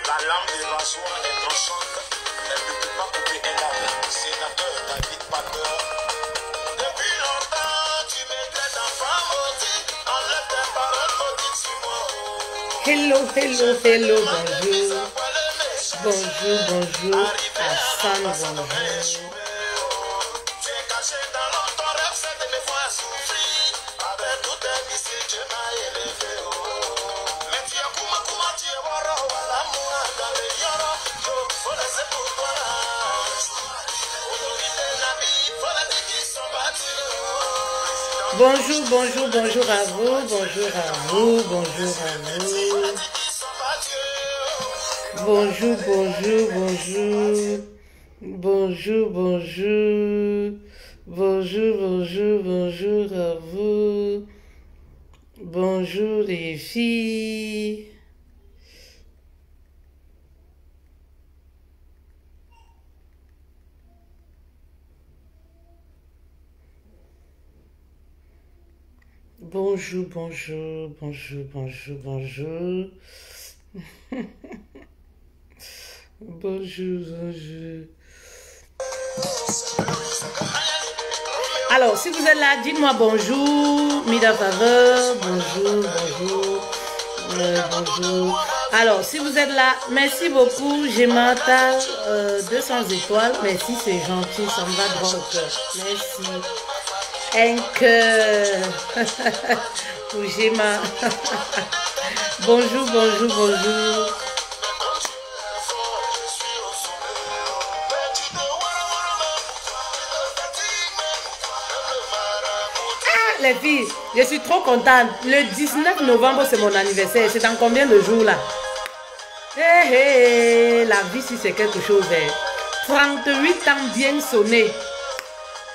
La lame des rasoirs est tranchante, elle ne peut pas couper un arbre. Sénateur David Packer. Depuis longtemps, tu me traites d'enfant maudit, enlève tes paroles maudites sur moi. Hello, hello, hello, bonjour. Bonjour, bonjour. Hassan, bonjour. Tu es caché dans l'ombre, ton rêve c'est de me voir souffrir. Avec tout tes missiles, Dieu m'a élevé. Mais tu es Kuma, tu es Wara, Wala, Moua, Gale, Yoro. Yo, faut laisser pour toi là. Autorité de la vie, faut la dire qu'ils sont battus. Bonjour, bonjour, bonjour à vous, bonjour à vous, bonjour à vous. Bonjour, bonjour, bonjour. Bonjour, bonjour. Bonjour, bonjour, bonjour à vous. Bonjour les filles. Bonjour, bonjour, bonjour, bonjour, bonjour. Bonjour, bonjour. Alors, si vous êtes là, dites-moi bonjour, Mida Faveur, bonjour, bonjour, bonjour. Alors, si vous êtes là, merci beaucoup, Gemata, 200 étoiles, merci, c'est gentil, ça me va droit au cœur, merci. Un cœur pour Gemma. Bonjour, bonjour, bonjour. Ah, les filles, je suis trop contente. Le 19 novembre, c'est mon anniversaire. C'est dans combien de jours là? Hé, hé, la vie, si c'est quelque chose. 38 ans bien sonné.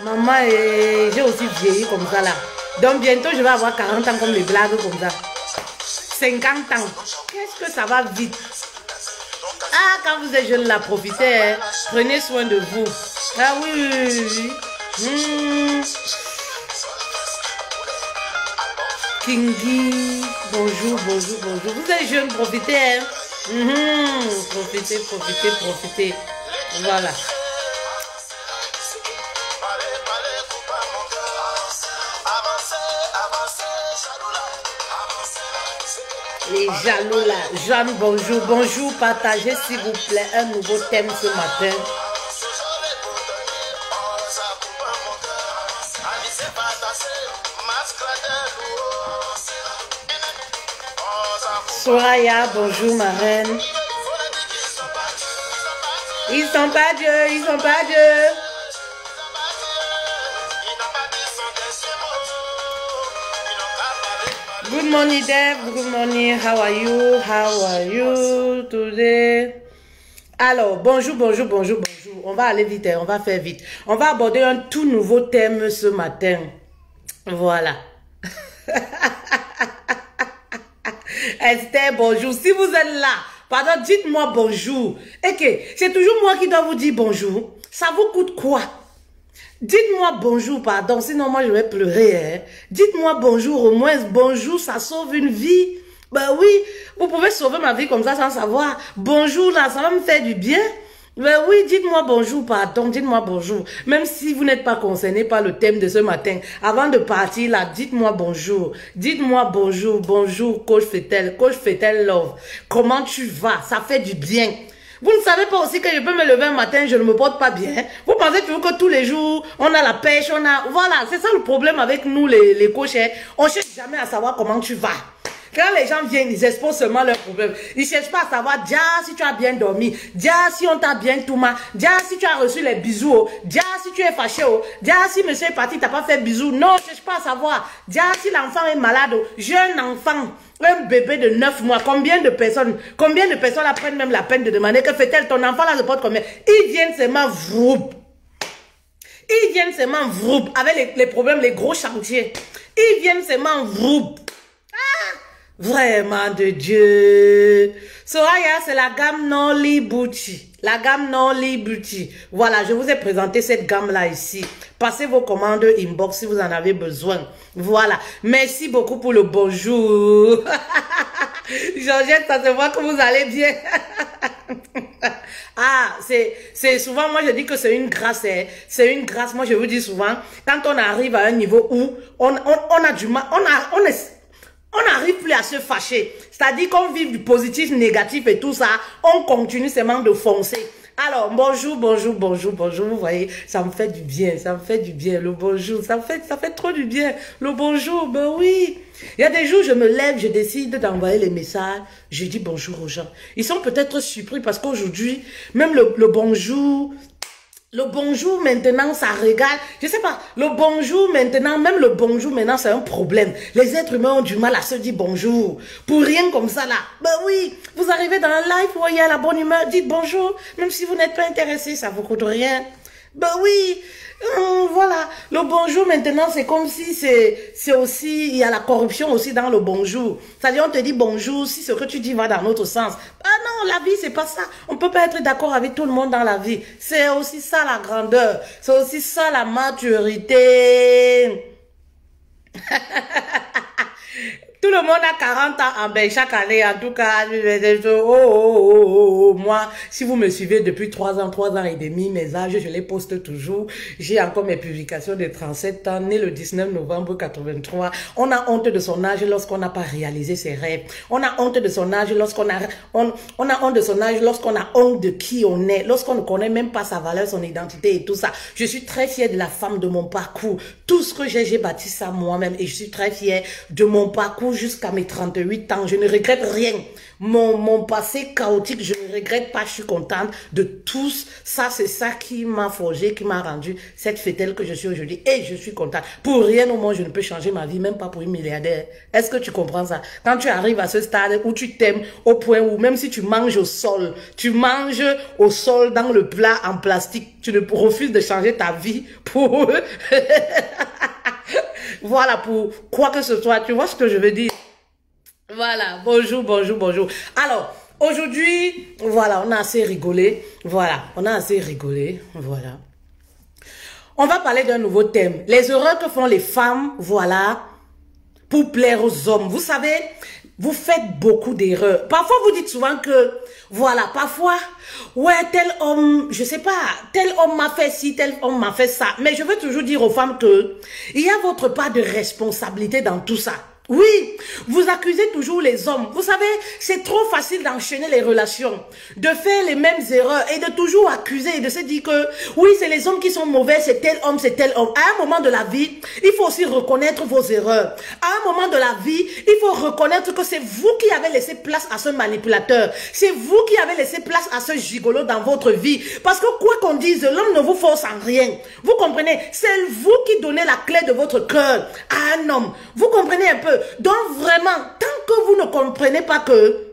Maman, j'ai aussi vieilli comme ça là. Donc bientôt, je vais avoir 40 ans comme les blagues comme ça. 50 ans. Qu'est-ce que ça va vite. Ah, quand vous êtes jeune là, profitez. Hein. Prenez soin de vous. Ah oui, oui, oui. Kingi. Bonjour, bonjour, bonjour. Vous êtes jeune, profitez. Hein. Profitez, profitez, profitez. Voilà. Les jaloux là, Jeanne, bonjour, bonjour, partagez s'il vous plaît un nouveau thème ce matin. Soraya, bonjour ma reine. Ils sont pas Dieu, ils sont pas Dieu. Good morning, Dave. Good morning. How are you? How are you today? Alors, bonjour, bonjour, bonjour, bonjour. On va aller vite, hein, on va faire vite. On va aborder un tout nouveau thème ce matin. Voilà. Esther, bonjour. Si vous êtes là, pardon, dites-moi bonjour. Ok, c'est toujours moi qui dois vous dire bonjour. Ça vous coûte quoi? Dites-moi bonjour, pardon, sinon moi je vais pleurer. Hein. Dites-moi bonjour, au moins bonjour, ça sauve une vie. Ben oui, vous pouvez sauver ma vie comme ça sans savoir. Bonjour là, ça va me faire du bien. Ben oui, dites-moi bonjour, pardon, dites-moi bonjour. Même si vous n'êtes pas concerné par le thème de ce matin, avant de partir là, dites-moi bonjour. Dites-moi bonjour, bonjour, coach Fetel Love. Comment tu vas? Ça fait du bien. Vous ne savez pas aussi que je peux me lever un matin, je ne me porte pas bien. Vous pensez toujours que tous les jours, on a la pêche, on a... Voilà, c'est ça le problème avec nous, les coachs. On ne cherche jamais à savoir comment tu vas. Quand les gens viennent, ils exposent seulement leurs problèmes. Ils ne cherchent pas à savoir, déjà, si tu as bien dormi, déjà, si on t'a bien tout mal, déjà, si tu as reçu les bisous, déjà, si tu es fâché, déjà, si monsieur est parti, tu n'as pas fait bisous. Non, je ne cherche pas à savoir, déjà, si l'enfant est malade, jeune enfant, un bébé de 9 mois, combien de personnes apprennent même la peine de demander que fait-elle, ton enfant là se porte combien? Ils viennent seulement vroup. Ils viennent seulement vroup avec les problèmes, les gros chantiers. Ils viennent seulement vroup. Ah! Vraiment de Dieu. Soraya, c'est la gamme Nolly Bouti. La gamme Nolly Bouti. Voilà, je vous ai présenté cette gamme-là ici. Passez vos commandes inbox si vous en avez besoin. Voilà. Merci beaucoup pour le bonjour. Georgette, ça se voit que vous allez bien. Ah, c'est souvent, moi je dis que c'est une grâce. C'est une grâce. Moi je vous dis souvent, quand on arrive à un niveau où on a du mal, on n'arrive plus à se fâcher. C'est-à-dire qu'on vit du positif, négatif et tout ça. On continue seulement de foncer. Alors, bonjour, bonjour, bonjour, bonjour. Vous voyez, ça me fait du bien. Ça me fait du bien. Le bonjour, ça fait trop du bien. Le bonjour, ben oui. Il y a des jours, je me lève, je décide d'envoyer les messages. Je dis bonjour aux gens. Ils sont peut-être surpris parce qu'aujourd'hui, même le bonjour... Le bonjour maintenant, ça régale. Je sais pas, le bonjour maintenant, même le bonjour maintenant, c'est un problème. Les êtres humains ont du mal à se dire bonjour. Pour rien comme ça là. Ben oui, vous arrivez dans un live, vous voyez la bonne humeur, dites bonjour. Même si vous n'êtes pas intéressé, ça vous coûte rien. Ben oui, voilà. Le bonjour maintenant, c'est comme si c'est aussi, il y a la corruption aussi dans le bonjour. C'est-à-dire, on te dit bonjour si ce que tu dis va dans l'autre sens. Ah non, la vie, c'est pas ça. On peut pas être d'accord avec tout le monde dans la vie. C'est aussi ça la grandeur. C'est aussi ça la maturité. Tout le monde a 40 ans, ben, chaque année, en tout cas, moi, si vous me suivez depuis 3 ans et demi, mes âges, je les poste toujours. J'ai encore mes publications de 37 ans, né le 19 novembre 83. On a honte de son âge lorsqu'on n'a pas réalisé ses rêves. On a honte de son âge lorsqu'on a honte de son âge lorsqu'on a honte de qui on est, lorsqu'on ne connaît même pas sa valeur, son identité et tout ça. Je suis très fière de la femme, de mon parcours. Tout ce que j'ai bâti ça moi-même et je suis très fière de mon parcours jusqu'à mes 38 ans. Je ne regrette rien. Mon passé chaotique, je ne regrette pas. Je suis contente de tout ça. C'est ça qui m'a forgé, qui m'a rendu cette fételle que je suis aujourd'hui. Et je suis contente. Pour rien au monde, je ne peux changer ma vie, même pas pour une milliardaire. Est-ce que tu comprends ça? Quand tu arrives à ce stade où tu t'aimes au point où même si tu manges au sol, dans le plat en plastique, tu ne refuses de changer ta vie pour... Voilà, pour quoi que ce soit, tu vois ce que je veux dire? Voilà, bonjour, bonjour, bonjour. Alors, aujourd'hui, voilà, on a assez rigolé. Voilà, on a assez rigolé. Voilà. On va parler d'un nouveau thème. Les erreurs que font les femmes, voilà, pour plaire aux hommes. Vous savez, vous faites beaucoup d'erreurs. Parfois, vous dites souvent que, voilà, parfois, ouais, tel homme, je sais pas, tel homme m'a fait ci, tel homme m'a fait ça. Mais je veux toujours dire aux femmes que il y a votre part de responsabilité dans tout ça. Oui, vous accusez toujours les hommes. Vous savez, c'est trop facile d'enchaîner les relations, de faire les mêmes erreurs et de toujours accuser et de se dire que oui, c'est les hommes qui sont mauvais, c'est tel homme, c'est tel homme. À un moment de la vie, il faut aussi reconnaître vos erreurs. À un moment de la vie, il faut reconnaître que c'est vous qui avez laissé place à ce manipulateur. C'est vous qui avez laissé place à ce gigolo dans votre vie. Parce que quoi qu'on dise, l'homme ne vous force en rien. Vous comprenez? C'est vous qui donnez la clé de votre cœur à un homme. Vous comprenez un peu? Donc vraiment, tant que vous ne comprenez pas que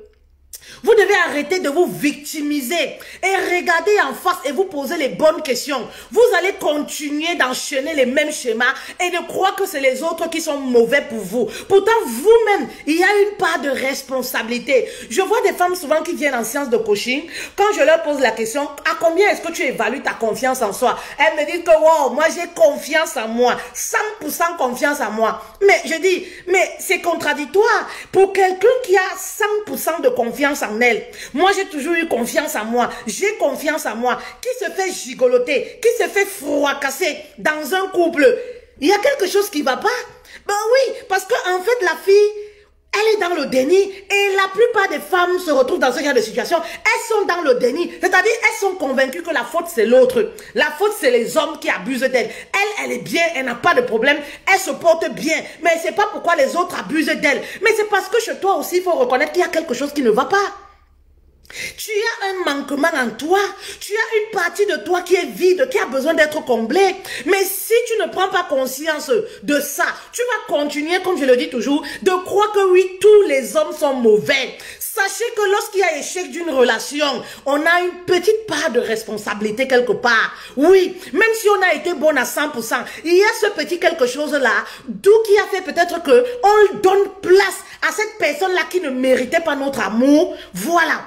vous devez arrêter de vous victimiser et regarder en face et vous poser les bonnes questions. Vous allez continuer d'enchaîner les mêmes schémas et de croire que c'est les autres qui sont mauvais pour vous. Pourtant, vous-même, il y a une part de responsabilité. Je vois des femmes souvent qui viennent en séance de coaching. Quand je leur pose la question, à combien est-ce que tu évalues ta confiance en soi? Elles me disent que, wow, moi j'ai confiance en moi. 100% confiance en moi. Mais je dis, mais c'est contradictoire. Pour quelqu'un qui a 100% de confiance en elle. Moi, j'ai toujours eu confiance en moi. J'ai confiance en moi. Qui se fait gigoloter, qui se fait fracasser dans un couple. Il y a quelque chose qui ne va pas. Ben oui, parce qu'en fait, la fille, elle est dans le déni et la plupart des femmes se retrouvent dans ce genre de situation. Elles sont dans le déni, c'est-à-dire elles sont convaincues que la faute c'est l'autre. La faute c'est les hommes qui abusent d'elle. Elle est bien, elle n'a pas de problème, elle se porte bien. Mais c'est pas pourquoi les autres abusent d'elle. Mais c'est parce que chez toi aussi il faut reconnaître qu'il y a quelque chose qui ne va pas. Tu as un manquement en toi, tu as une partie de toi qui est vide, qui a besoin d'être comblée. Mais si tu ne prends pas conscience de ça, tu vas continuer, comme je le dis toujours, de croire que oui, tous les hommes sont mauvais. Sachez que lorsqu'il y a échec d'une relation, on a une petite part de responsabilité quelque part. Oui, même si on a été bon à 100%, il y a ce petit quelque chose là, d'où qui a fait peut-être que on donne place à cette personne-là qui ne méritait pas notre amour. Voilà.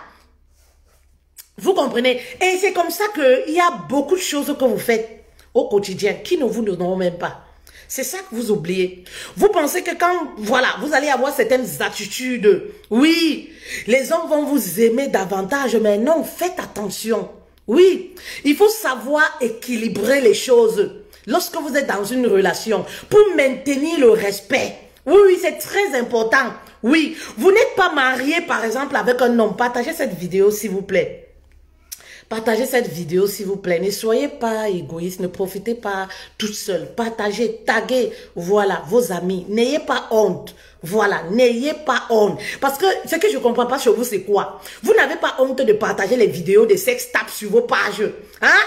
Vous comprenez? Et c'est comme ça qu'il y a beaucoup de choses que vous faites au quotidien qui ne vous donneront même pas. C'est ça que vous oubliez. Vous pensez que quand, voilà, vous allez avoir certaines attitudes. Oui, les hommes vont vous aimer davantage, mais non, faites attention. Oui, il faut savoir équilibrer les choses lorsque vous êtes dans une relation pour maintenir le respect. Oui, oui, c'est très important. Oui, vous n'êtes pas marié, par exemple, avec un homme. Partagez cette vidéo, s'il vous plaît. Partagez cette vidéo, s'il vous plaît. Ne soyez pas égoïste, ne profitez pas toute seule. Partagez, taguez, voilà, vos amis. N'ayez pas honte. Voilà, n'ayez pas honte. Parce que ce que je ne comprends pas chez vous, c'est quoi? Vous n'avez pas honte de partager les vidéos de sex tapes sur vos pages. Hein?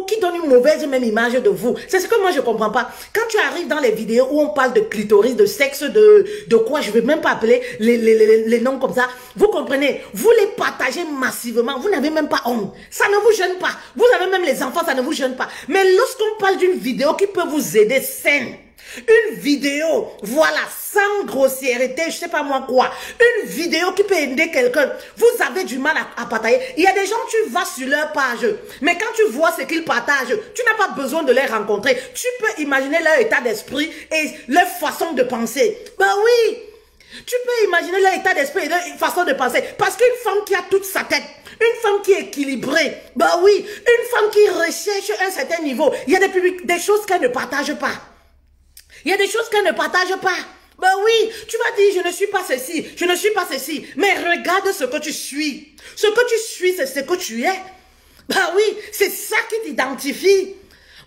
Qui donne une mauvaise même image de vous. C'est ce que moi je comprends pas. Quand tu arrives dans les vidéos où on parle de clitoris, de sexe, de quoi, je ne vais même pas appeler les noms comme ça. Vous comprenez? Vous les partagez massivement. Vous n'avez même pas honte. Ça ne vous gêne pas. Vous avez même les enfants, ça ne vous gêne pas. Mais lorsqu'on parle d'une vidéo qui peut vous aider saine, une vidéo, voilà, sans grossièreté, je sais pas moi quoi, une vidéo qui peut aider quelqu'un, vous avez du mal à partager. Il y a des gens, tu vas sur leur page, mais quand tu vois ce qu'ils partagent, tu n'as pas besoin de les rencontrer. Tu peux imaginer leur état d'esprit et leur façon de penser. Ben oui, tu peux imaginer leur état d'esprit et leur façon de penser. Parce qu'une femme qui a toute sa tête, une femme qui est équilibrée, ben oui, une femme qui recherche un certain niveau, il y a des choses qu'elle ne partage pas. Il y a des choses qu'elle ne partage pas. Ben oui, tu vas dire, je ne suis pas ceci, je ne suis pas ceci. Mais regarde ce que tu suis. Ce que tu suis, c'est ce que tu es. Ben oui, c'est ça qui t'identifie.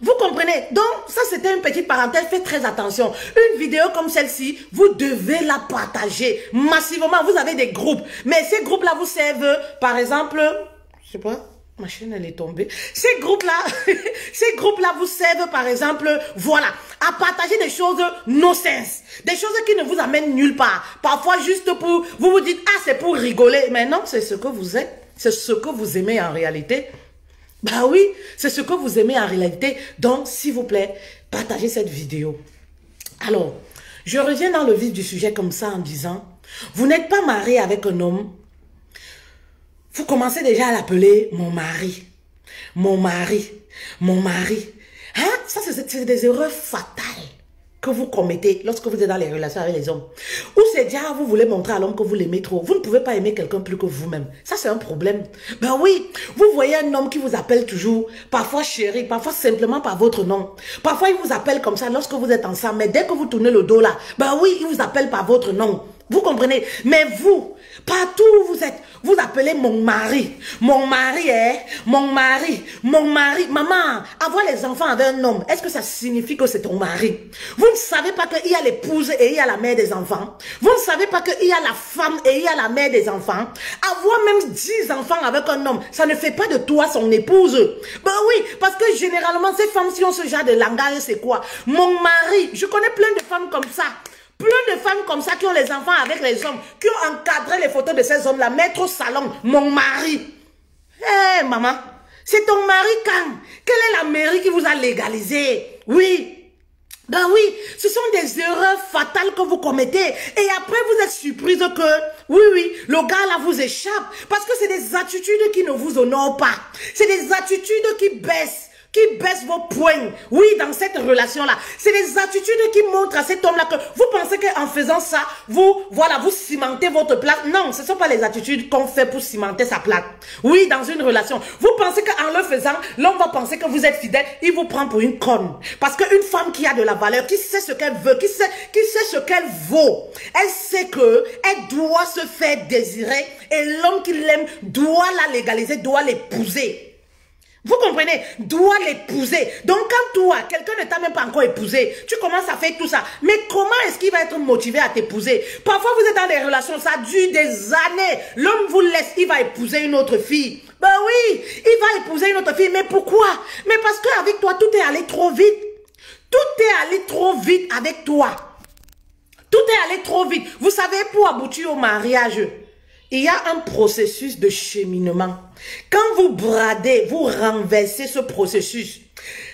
Vous comprenez? Donc, ça c'était une petite parenthèse, faites très attention. Une vidéo comme celle-ci, vous devez la partager massivement. Vous avez des groupes. Mais ces groupes-là vous servent, par exemple, je sais pas. Ma chaîne, elle est tombée. Ces groupes-là vous servent, par exemple, voilà, à partager des choses no sense. Des choses qui ne vous amènent nulle part. Parfois, juste pour, vous vous dites, ah, c'est pour rigoler. Mais non, c'est ce que vous êtes. C'est ce que vous aimez en réalité. Bah oui, c'est ce que vous aimez en réalité. Donc, s'il vous plaît, partagez cette vidéo. Alors, je reviens dans le vif du sujet comme ça en disant, vous n'êtes pas marié avec un homme. Vous commencez déjà à l'appeler mon mari. Mon mari. Mon mari. Hein? Ça, c'est des erreurs fatales que vous commettez lorsque vous êtes dans les relations avec les hommes. Ou c'est déjà, vous voulez montrer à l'homme que vous l'aimez trop. Vous ne pouvez pas aimer quelqu'un plus que vous-même. Ça, c'est un problème. Ben oui, vous voyez un homme qui vous appelle toujours, parfois chéri, parfois simplement par votre nom. Parfois, il vous appelle comme ça lorsque vous êtes ensemble. Mais dès que vous tournez le dos là, ben oui, il vous appelle par votre nom. Vous comprenez? Mais vous, partout où vous êtes, vous appelez mon mari. Mon mari, mon mari, mon mari. Maman, avoir les enfants avec un homme, est-ce que ça signifie que c'est ton mari? Vous ne savez pas qu'il y a l'épouse et il y a la mère des enfants. Vous ne savez pas qu'il y a la femme et il y a la mère des enfants. Avoir même 10 enfants avec un homme, ça ne fait pas de toi son épouse. Ben oui, parce que généralement, ces femmes, si on se genre de langage, c'est quoi? Mon mari. Je connais plein de femmes comme ça. Plein de femmes comme ça qui ont les enfants avec les hommes, qui ont encadré les photos de ces hommes-là, mettre au salon, mon mari. Hé, maman, c'est ton mari quand? Quelle est la mairie qui vous a légalisé? Oui. Ben oui, ce sont des erreurs fatales que vous commettez. Et après, vous êtes surprise que, oui, le gars là vous échappe. Parce que c'est des attitudes qui ne vous honorent pas. C'est des attitudes qui baissent vos poings. Oui, dans cette relation-là. C'est des attitudes qui montrent à cet homme-là que vous pensez qu'en faisant ça, vous cimentez votre place. Non, ce ne sont pas les attitudes qu'on fait pour cimenter sa place. Oui, dans une relation. Vous pensez qu'en le faisant, l'homme va penser que vous êtes fidèle, il vous prend pour une conne. Parce qu'une femme qui a de la valeur, qui sait ce qu'elle veut, qui sait ce qu'elle vaut, elle sait que elle doit se faire désirer et l'homme qui l'aime doit la légaliser, doit l'épouser. Vous comprenez? Doit l'épouser. Donc quand toi, quelqu'un ne t'a même pas encore épousé, tu commences à faire tout ça. Mais comment est-ce qu'il va être motivé à t'épouser? Parfois vous êtes dans des relations, ça dure des années. L'homme vous laisse, il va épouser une autre fille. Ben oui, il va épouser une autre fille. Mais pourquoi? Mais parce qu'avec toi, tout est allé trop vite. Tout est allé trop vite avec toi. Tout est allé trop vite. Vous savez, pour aboutir au mariage, il y a un processus de cheminement. Quand vous bradez, vous renversez ce processus,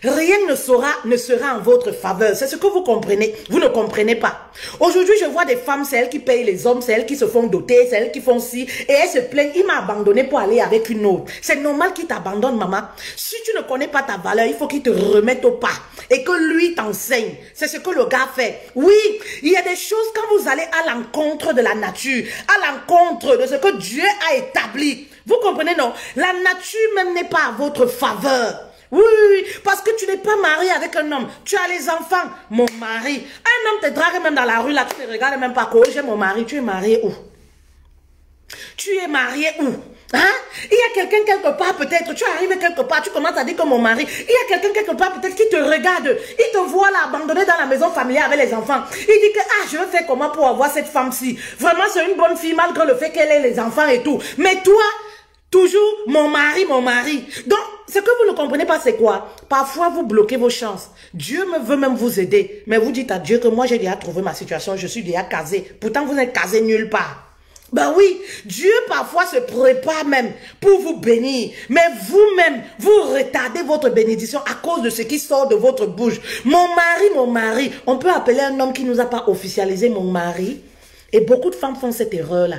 rien ne sera en votre faveur. C'est ce que vous comprenez. Vous ne comprenez pas. Aujourd'hui, je vois des femmes, c'est elles qui payent les hommes, c'est elles qui se font doter, c'est elles qui font ci, et elles se plaignent. Il m'a abandonné pour aller avec une autre. C'est normal qu'il t'abandonne, maman. Si tu ne connais pas ta valeur, il faut qu'il te remette au pas et que lui t'enseigne. C'est ce que le gars fait. Oui, il y a des choses quand vous allez à l'encontre de la nature, à l'encontre de ce que Dieu a établi. Vous comprenez, non? La nature même n'est pas à votre faveur. Oui, parce que tu n'es pas marié avec un homme. Tu as les enfants. Mon mari. Un homme te drague même dans la rue, là, tu ne regardes même pas. J'ai mon mari. Tu es marié où? Tu es marié où? Hein? Il y a quelqu'un quelque part peut-être, tu arrives quelque part, tu commences à dire que mon mari, il y a quelqu'un quelque part peut-être qui te regarde, il te voit là abandonné dans la maison familiale avec les enfants. Il dit que je vais faire comment pour avoir cette femme-ci. Vraiment c'est une bonne fille malgré le fait qu'elle ait les enfants et tout. Mais toi, toujours mon mari, mon mari. Donc, ce que vous ne comprenez pas, c'est quoi? Parfois, vous bloquez vos chances. Dieu veut même vous aider. Mais vous dites à Dieu que moi, j'ai déjà trouvé ma situation, je suis déjà casé. Pourtant, vous n'êtes casé nulle part. Ben oui, Dieu parfois se prépare même pour vous bénir. Mais vous-même, vous retardez votre bénédiction à cause de ce qui sort de votre bouche. Mon mari, on peut appeler un homme qui ne nous a pas officialisé mon mari. Et beaucoup de femmes font cette erreur-là.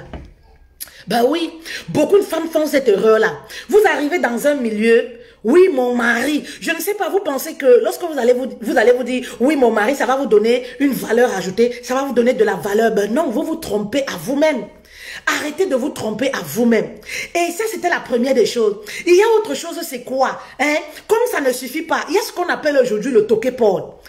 Ben oui, beaucoup de femmes font cette erreur-là. Vous arrivez dans un milieu, oui, mon mari. Je ne sais pas, vous pensez que lorsque vous allez vous dire, oui, mon mari, ça va vous donner une valeur ajoutée, ça va vous donner de la valeur. Ben non, vous vous trompez à vous-même. Arrêtez de vous tromper à vous-même. Et ça, c'était la première des choses. Il y a autre chose, c'est quoi? Comme ça ne suffit pas, il y a ce qu'on appelle aujourd'hui le toquer porte.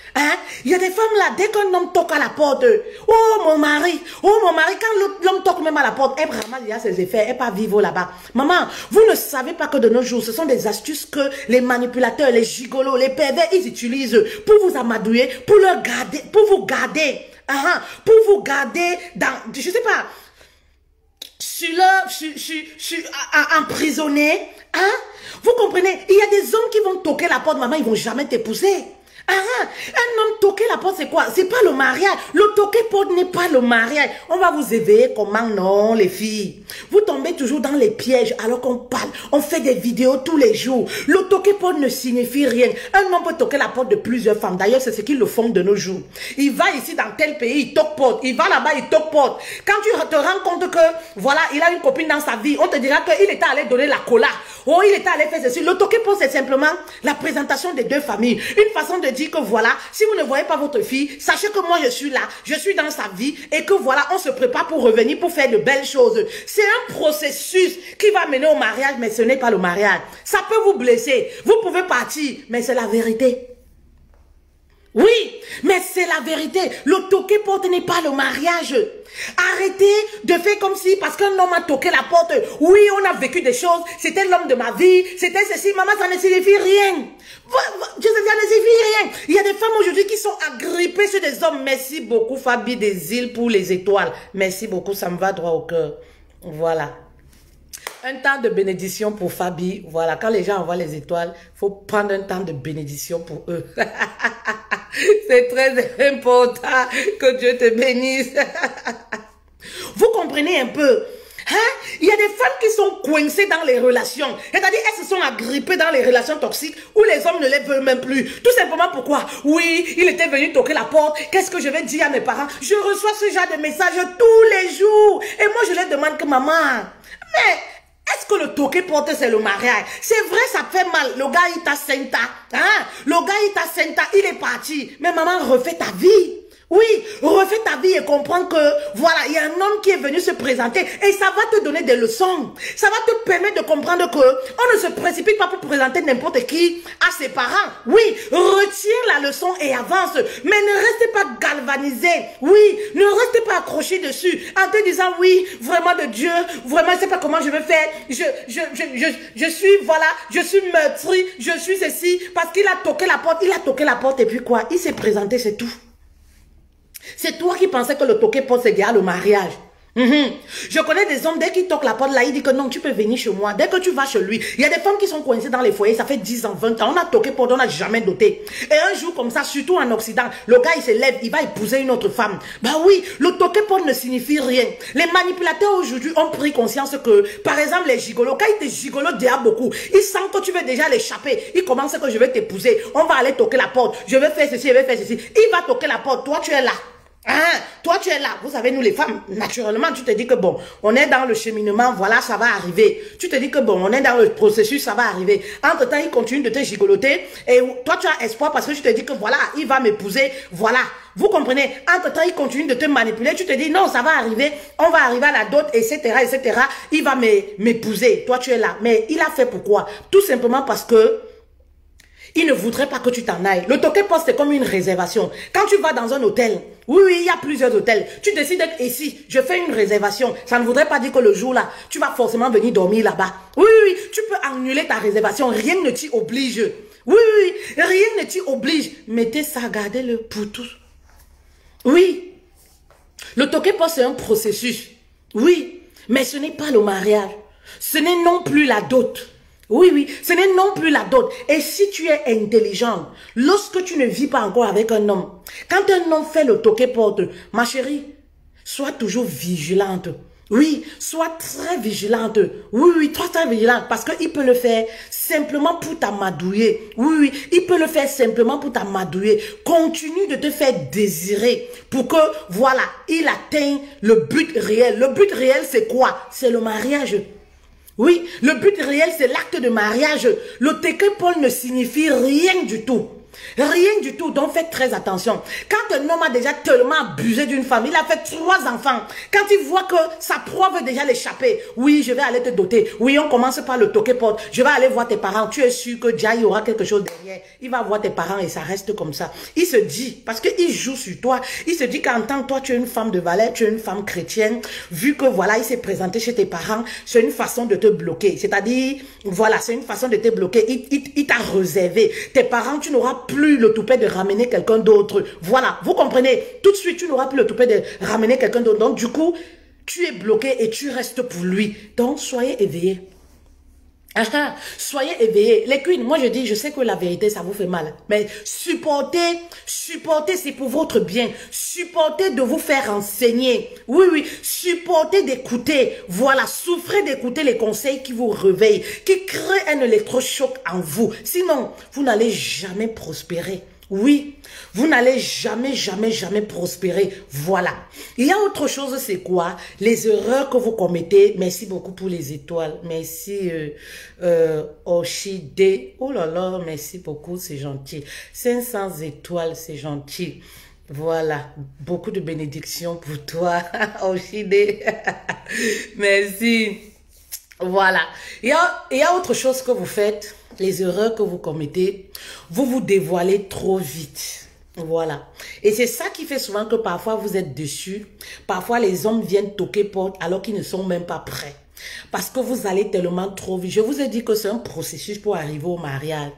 Il y a des femmes là, dès qu'un homme toque à la porte, oh mon mari, quand l'homme toque même à la porte, elle vraiment il y a ses effets, elle pas vivre là-bas. Maman, vous ne savez pas que de nos jours, ce sont des astuces que les manipulateurs, les gigolos, les pervers, ils utilisent pour vous amadouer, pour vous garder dans, je sais pas, emprisonné. Vous comprenez? Il y a des hommes qui vont toquer la porte, maman, ils vont jamais t'épouser. Un homme toquer la porte, c'est quoi? C'est pas le mariage. Le toquer porte n'est pas le mariage. On va vous éveiller comment? Non, les filles. Vous tombez toujours dans les pièges alors qu'on parle. On fait des vidéos tous les jours. Le toquer porte ne signifie rien. Un homme peut toquer la porte de plusieurs femmes. D'ailleurs, c'est ce qu'ils le font de nos jours. Il va ici dans tel pays, il toque porte. Il va là-bas, il toque porte. Quand tu te rends compte que, voilà, il a une copine dans sa vie, on te dira qu'il était allé donner la cola. Oh, il était allé faire ceci. Le toquer porte, c'est simplement la présentation des deux familles. Une façon de dire que voilà, si vous ne voyez pas votre fille, sachez que moi je suis là, je suis dans sa vie et que voilà, on se prépare pour revenir, pour faire de belles choses. C'est un processus qui va mener au mariage, mais ce n'est pas le mariage. Ça peut vous blesser, vous pouvez partir, mais c'est la vérité. Oui, mais c'est la vérité. Le toquer porte n'est pas le mariage. Arrêtez de faire comme si, parce qu'un homme a toqué la porte, oui, on a vécu des choses, c'était l'homme de ma vie, c'était ceci, maman, ça ne signifie rien. Ça ne signifie rien. Il y a des femmes aujourd'hui qui sont agrippées sur des hommes. Merci beaucoup, Fabi des îles pour les étoiles. Merci beaucoup, ça me va droit au cœur. Voilà. Un temps de bénédiction pour Fabi. Voilà, quand les gens envoient les étoiles, il faut prendre un temps de bénédiction pour eux. C'est très important que Dieu te bénisse. Vous comprenez un peu? Il y a des femmes qui sont coincées dans les relations. C'est-à-dire, elles se sont agrippées dans les relations toxiques où les hommes ne les veulent même plus. Tout simplement pourquoi? Oui, il était venu toquer la porte. Qu'est-ce que je vais dire à mes parents? Je reçois ce genre de messages tous les jours. Et moi, je leur demande que maman, mais est-ce que le toquer porte, c'est le mariage? C'est vrai, ça fait mal. Le gars, il t'a senta. Le gars, il t'a senta. Il est parti. Mais maman, refais ta vie. Oui, refais ta vie et comprends que, voilà, il y a un homme qui est venu se présenter et ça va te donner des leçons. Ça va te permettre de comprendre que on ne se précipite pas pour présenter n'importe qui à ses parents. Oui, retire la leçon et avance. Mais ne restez pas galvanisé. Oui, ne restez pas accroché dessus en te disant, oui, vraiment de Dieu, vraiment, je sais pas comment je vais faire. Je suis, voilà, je suis meurtri, je suis ceci, parce qu'il a toqué la porte et puis quoi? Il s'est présenté, c'est tout. C'est toi qui pensais que le toquer porte, c'est derrière le mariage. Je connais des hommes, dès qu'ils toquent la porte là, ils disent que non, tu peux venir chez moi. Dès que tu vas chez lui, il y a des femmes qui sont coincées dans les foyers, ça fait 10 ans, 20 ans, on a toqué porte, on n'a jamais doté. Et un jour comme ça, surtout en Occident, le gars il se lève, il va épouser une autre femme. Bah oui, le toqué porte ne signifie rien. Les manipulateurs aujourd'hui ont pris conscience que, par exemple, les gigolos, quand ils te gigolo déjà beaucoup, ils sentent que tu veux déjà l'échapper. Ils commencent que je vais t'épouser, on va aller toquer la porte, je vais faire ceci, je vais faire ceci. Il va toquer la porte, toi tu es là. Ah, toi tu es là, vous savez nous les femmes, naturellement tu te dis que bon, on est dans le cheminement, voilà ça va arriver. Tu te dis que bon, on est dans le processus, ça va arriver. Entre temps il continue de te gigoloter et toi tu as espoir parce que tu te dis que voilà, il va m'épouser, voilà. Vous comprenez, entre temps il continue de te manipuler, tu te dis non ça va arriver, on va arriver à la dot, etc., etc. Il va m'épouser, toi tu es là. Mais il a fait pourquoi? Tout simplement parce que il ne voudrait pas que tu t'en ailles. Le toqué poste, c'est comme une réservation. Quand tu vas dans un hôtel, oui, il y a plusieurs hôtels. Tu décides d'être ici, je fais une réservation. Ça ne voudrait pas dire que le jour-là, tu vas forcément venir dormir là-bas. Oui, tu peux annuler ta réservation. Rien ne t'y oblige. Oui, rien ne t'y oblige. Mettez ça, gardez-le pour tous. Oui. Le toqué poste, c'est un processus. Oui, mais ce n'est pas le mariage. Ce n'est non plus la dot. Oui, ce n'est non plus la dot. Et si tu es intelligent, lorsque tu ne vis pas encore avec un homme, quand un homme fait le toqué porte, ma chérie, sois toujours vigilante. Oui, sois très vigilante. Oui, très vigilante parce qu'il peut le faire simplement pour t'amadouiller. Oui, il peut le faire simplement pour t'amadouiller. Continue de te faire désirer pour que, voilà, il atteigne le but réel. Le but réel, c'est quoi? C'est le mariage. Oui, le but réel, c'est l'acte de mariage. Le toqué porte ne signifie rien du tout. Rien du tout, donc faites très attention. Quand un homme a déjà tellement abusé d'une femme, il a fait 3 enfants. Quand il voit que sa proie veut déjà l'échapper, oui, je vais aller te doter. Oui, on commence par le toqué porte. Je vais aller voir tes parents. Tu es sûr que déjà il y aura quelque chose derrière. Il va voir tes parents et ça reste comme ça. Il se dit, parce qu'il joue sur toi, il se dit qu'en tant que toi, tu es une femme de valeur, tu es une femme chrétienne. Vu que voilà, il s'est présenté chez tes parents, c'est une façon de te bloquer. C'est-à-dire, voilà, c'est une façon de te bloquer. Il t'a réservé. Tes parents, tu n'auras plus le toupet de ramener quelqu'un d'autre. Voilà, vous comprenez? Tout de suite, tu n'auras plus le toupet de ramener quelqu'un d'autre. Donc, du coup, tu es bloqué et tu restes pour lui. Donc, soyez éveillés. Soyez éveillés. Les queens, moi je dis, je sais que la vérité, ça vous fait mal. Mais supportez, c'est pour votre bien. Supportez de vous faire enseigner. Oui, supportez d'écouter. Voilà, souffrez d'écouter les conseils qui vous réveillent, qui créent un électrochoc en vous. Sinon, vous n'allez jamais prospérer. Oui, vous n'allez jamais prospérer. Voilà. Il y a autre chose, c'est quoi? Les erreurs que vous commettez. Merci beaucoup pour les étoiles. Merci Oshide. Oh là là, merci beaucoup, c'est gentil. 500 étoiles, c'est gentil. Voilà, beaucoup de bénédictions pour toi, Oshide. Merci. Voilà. Il y a autre chose que vous faites. Les erreurs que vous commettez, vous vous dévoilez trop vite. Voilà. Et c'est ça qui fait souvent que parfois vous êtes déçus. Parfois les hommes viennent toquer porte alors qu'ils ne sont même pas prêts. Parce que vous allez tellement trop vite. Je vous ai dit que c'est un processus pour arriver au mariage.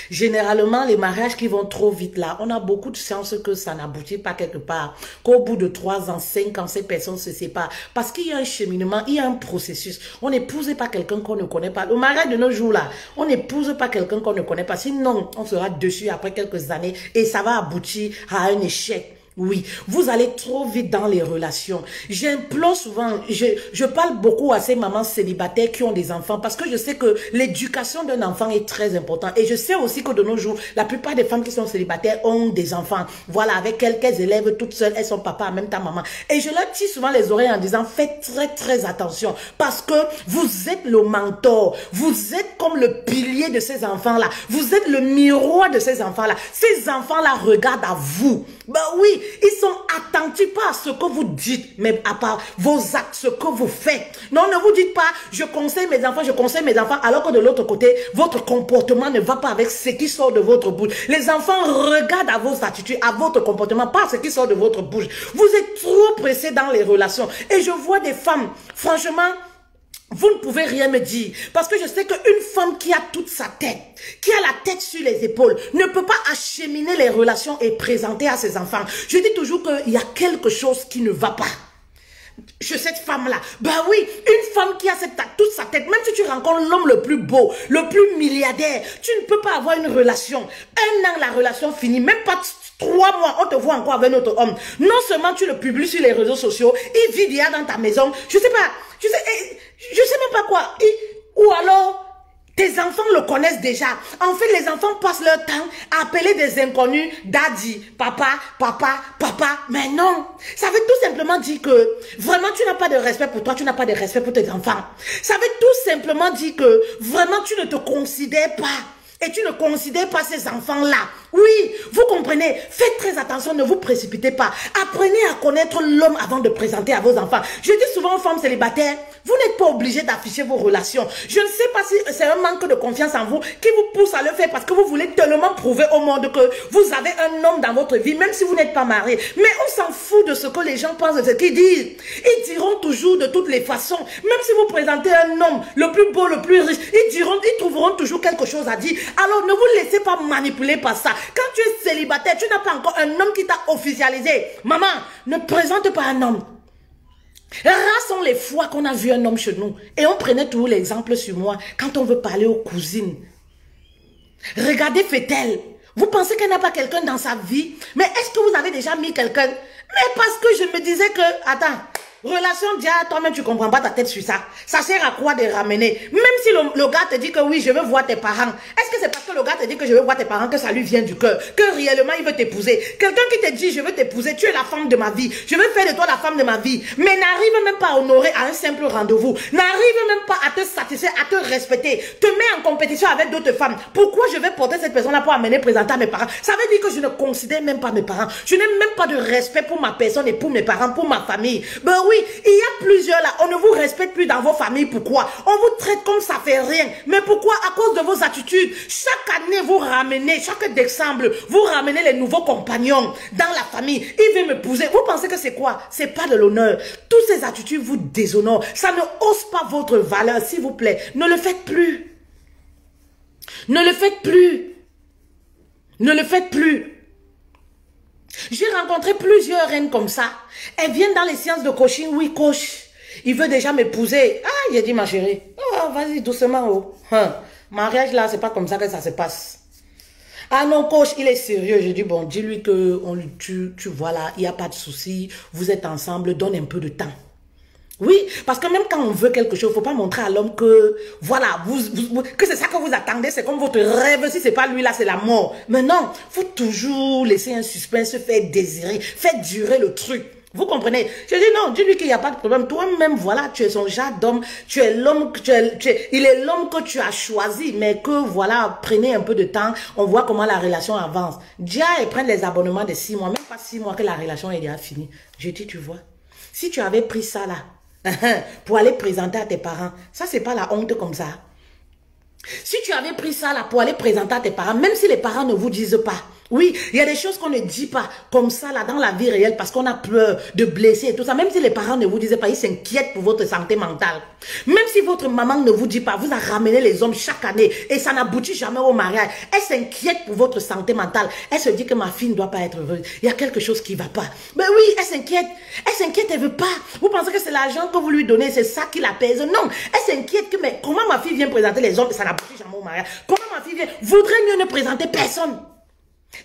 Généralement, les mariages qui vont trop vite là, on a beaucoup de chances que ça n'aboutit pas quelque part. Qu'au bout de 3 ans, 5 ans, ces personnes se séparent. Parce qu'il y a un cheminement, il y a un processus. On n'épouse pas quelqu'un qu'on ne connaît pas. Le mariage de nos jours là, on n'épouse pas quelqu'un qu'on ne connaît pas. Sinon, on sera dessus après quelques années et ça va aboutir à un échec. Oui, vous allez trop vite dans les relations. J'implore souvent, je parle beaucoup à ces mamans célibataires qui ont des enfants parce que je sais que l'éducation d'un enfant est très importante. Et je sais aussi que de nos jours, la plupart des femmes qui sont célibataires ont des enfants. Voilà, avec quelques élèves toutes seules, elles sont papa en même temps maman. Et je leur tire souvent les oreilles en disant, faites très attention parce que vous êtes le mentor. Vous êtes comme le pilier de ces enfants-là. Vous êtes le miroir de ces enfants-là. Ces enfants-là regardent à vous. Ben oui, ils sont attentifs pas à ce que vous dites, mais à part vos actes, ce que vous faites. Non, ne vous dites pas, je conseille mes enfants, alors que de l'autre côté, votre comportement ne va pas avec ce qui sort de votre bouche. Les enfants regardent à vos attitudes, à votre comportement, pas ce qui sort de votre bouche. Vous êtes trop pressés dans les relations. Et je vois des femmes, franchement, vous ne pouvez rien me dire. Parce que je sais qu'une femme qui a toute sa tête, qui a la tête sur les épaules, ne peut pas acheminer les relations et présenter à ses enfants. Je dis toujours qu'il y a quelque chose qui ne va pas. chez cette femme-là. Bah oui, une femme qui a toute sa tête, même si tu rencontres l'homme le plus beau, le plus milliardaire, tu ne peux pas avoir une relation. 1 an, la relation finit, même pas 3 mois, on te voit encore avec notre homme. Non seulement tu le publies sur les réseaux sociaux, il vit déjà dans ta maison, je sais même pas quoi. Ou alors, tes enfants le connaissent déjà. En fait, les enfants passent leur temps à appeler des inconnus, daddy, papa, papa, papa. Mais non, ça veut tout simplement dire que vraiment tu n'as pas de respect pour toi, tu n'as pas de respect pour tes enfants. Ça veut tout simplement dire que vraiment tu ne te considères pas. Et tu ne considères pas ces enfants-là. Oui, vous comprenez. Faites très attention, ne vous précipitez pas. Apprenez à connaître l'homme avant de présenter à vos enfants. Je dis souvent aux femmes célibataires, vous n'êtes pas obligés d'afficher vos relations. Je ne sais pas si c'est un manque de confiance en vous qui vous pousse à le faire parce que vous voulez tellement prouver au monde que vous avez un homme dans votre vie, même si vous n'êtes pas marié. Mais on s'en fout de ce que les gens pensent, de ce qu'ils disent. Ils diront toujours de toutes les façons, même si vous présentez un homme le plus beau, le plus riche, ils trouveront toujours quelque chose à dire. Alors ne vous laissez pas manipuler par ça. Quand tu es célibataire, tu n'as pas encore un homme qui t'a officialisé. Maman, ne présente pas un homme. Rares sont les fois qu'on a vu un homme chez nous. Et on prenait toujours l'exemple sur moi quand on veut parler aux cousines. Regardez Fétel. Vous pensez qu'elle n'a pas quelqu'un dans sa vie? Mais est-ce que vous avez déjà mis quelqu'un? Mais parce que je me disais que... Attends. Relation déjà, toi-même tu comprends pas ta tête sur ça. Ça sert à quoi de ramener? Même si le gars te dit que oui, je veux voir tes parents. Est-ce que c'est parce que le gars te dit que je veux voir tes parents que ça lui vient du cœur? Que réellement il veut t'épouser? Quelqu'un qui te dit je veux t'épouser, tu es la femme de ma vie. Je veux faire de toi la femme de ma vie. Mais n'arrive même pas à honorer à un simple rendez-vous. N'arrive même pas à te satisfaire, à te respecter. Te met en compétition avec d'autres femmes. Pourquoi je vais porter cette personne-là pour amener présenter à mes parents? Ça veut dire que je ne considère même pas mes parents. Je n'ai même pas de respect pour ma personne et pour mes parents, pour ma famille. Ben oui, il y a plusieurs là, on ne vous respecte plus dans vos familles. Pourquoi? On vous traite comme ça fait rien. Mais pourquoi? À cause de vos attitudes. Chaque année, vous ramenez, chaque décembre, vous ramenez les nouveaux compagnons dans la famille. Il veut m'épouser. Vous pensez que c'est quoi? C'est pas de l'honneur. Toutes ces attitudes vous déshonorent. Ça ne hausse pas votre valeur, s'il vous plaît. Ne le faites plus. Ne le faites plus. Ne le faites plus. J'ai rencontré plusieurs reines comme ça. Elles viennent dans les séances de coaching. Oui, coach. Il veut déjà m'épouser. Ah, il a dit, ma chérie. Oh, vas-y, doucement. Oh. Mariage là, c'est pas comme ça que ça se passe. Ah non, coach, il est sérieux. J'ai dit, bon, dis-lui que tu vois là, il n'y a pas de souci. Vous êtes ensemble, donne un peu de temps. Oui, parce que même quand on veut quelque chose, il ne faut pas montrer à l'homme que, voilà, que c'est ça que vous attendez, c'est comme votre rêve. Si ce n'est pas lui là, c'est la mort. Mais non, il faut toujours laisser un suspense, faire désirer, faire durer le truc. Vous comprenez? Je dis non, dis-lui qu'il n'y a pas de problème. Toi-même, voilà, tu es son genre d'homme, tu es l'homme, il est l'homme que tu as choisi, mais que voilà, prenez un peu de temps, on voit comment la relation avance. Déjà, ils prennent les abonnements de 6 mois, même pas 6 mois que la relation est déjà finie. Je dis, tu vois, si tu avais pris ça là, pour aller présenter à tes parents, ça c'est pas la honte comme ça. Si tu avais pris ça là pour aller présenter à tes parents, même si les parents ne vous disent pas, oui, il y a des choses qu'on ne dit pas comme ça là dans la vie réelle parce qu'on a peur de blesser et tout ça. Même si les parents ne vous disent pas, ils s'inquiètent pour votre santé mentale. Même si votre maman ne vous dit pas, vous a ramené les hommes chaque année et ça n'aboutit jamais au mariage. Elle s'inquiète pour votre santé mentale. Elle se dit que ma fille ne doit pas être heureuse. Il y a quelque chose qui ne va pas. Mais oui, elle s'inquiète. Elle s'inquiète, elle ne veut pas. Vous pensez que c'est l'argent que vous lui donnez, c'est ça qui la pèse? Non, elle s'inquiète que mais comment ma fille vient présenter les hommes et ça n'aboutit jamais au mariage? Comment ma fille vient? Voudrait mieux ne présenter personne.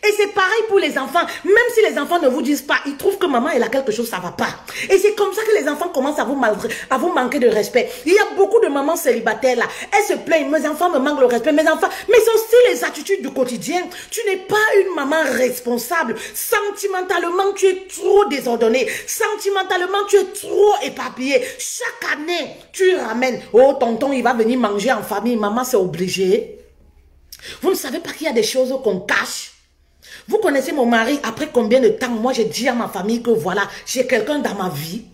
Et c'est pareil pour les enfants. Même si les enfants ne vous disent pas, ils trouvent que maman elle a quelque chose, ça va pas. Et c'est comme ça que les enfants commencent à vous manquer de respect. Il y a beaucoup de mamans célibataires là. Elles se plaignent, mes enfants me manquent le respect, mes enfants. Mais c'est aussi les attitudes du quotidien. Tu n'es pas une maman responsable. Sentimentalement, tu es trop désordonnée. Sentimentalement, tu es trop éparpillée. Chaque année, tu ramènes. Oh, tonton, il va venir manger en famille. Maman, c'est obligé. Vous ne savez pas qu'il y a des choses qu'on cache. Vous connaissez mon mari, après combien de temps, moi j'ai dit à ma famille que voilà, j'ai quelqu'un dans ma vie.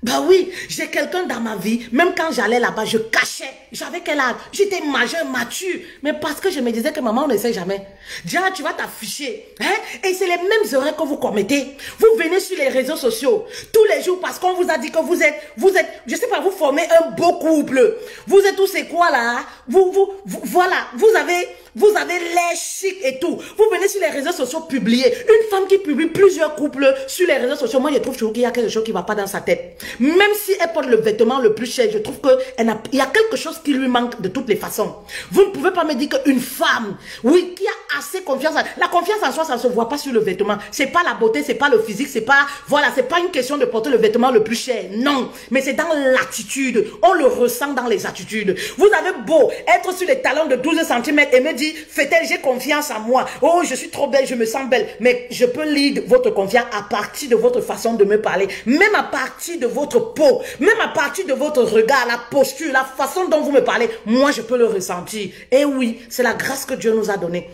Bah oui, j'ai quelqu'un dans ma vie. Même quand j'allais là-bas, je cachais. J'avais quel âge? J'étais majeure, mature. Mais parce que je me disais que maman, on ne sait jamais. Déjà, tu vas t'afficher. Hein? Et c'est les mêmes erreurs que vous commettez. Vous venez sur les réseaux sociaux tous les jours parce qu'on vous a dit que vous êtes, je sais pas, vous formez un beau couple. Vous êtes tous c'est quoi là? Voilà, vous avez vous avez l'air chic et tout. Vous venez sur les réseaux sociaux publier. Une femme qui publie plusieurs couples sur les réseaux sociaux, moi je trouve toujours qu'il y a quelque chose qui ne va pas dans sa tête. Même si elle porte le vêtement le plus cher, je trouve qu'il y a quelque chose qui lui manque de toutes les façons. Vous ne pouvez pas me dire qu'une femme, oui, qui a assez confiance, la confiance en soi, ça ne se voit pas sur le vêtement. C'est pas la beauté, c'est pas le physique, c'est pas, voilà, c'est pas une question de porter le vêtement le plus cher. Non, mais c'est dans l'attitude. On le ressent dans les attitudes. Vous avez beau être sur les talons de 12 cm et me dire, Fetel, j'ai confiance en moi. Oh, je suis trop belle, je me sens belle. Mais je peux lire votre confiance à partir de votre façon de me parler. Même à partir de votre peau. Même à partir de votre regard, la posture, la façon dont vous me parlez. Moi, je peux le ressentir. Et oui, c'est la grâce que Dieu nous a donnée.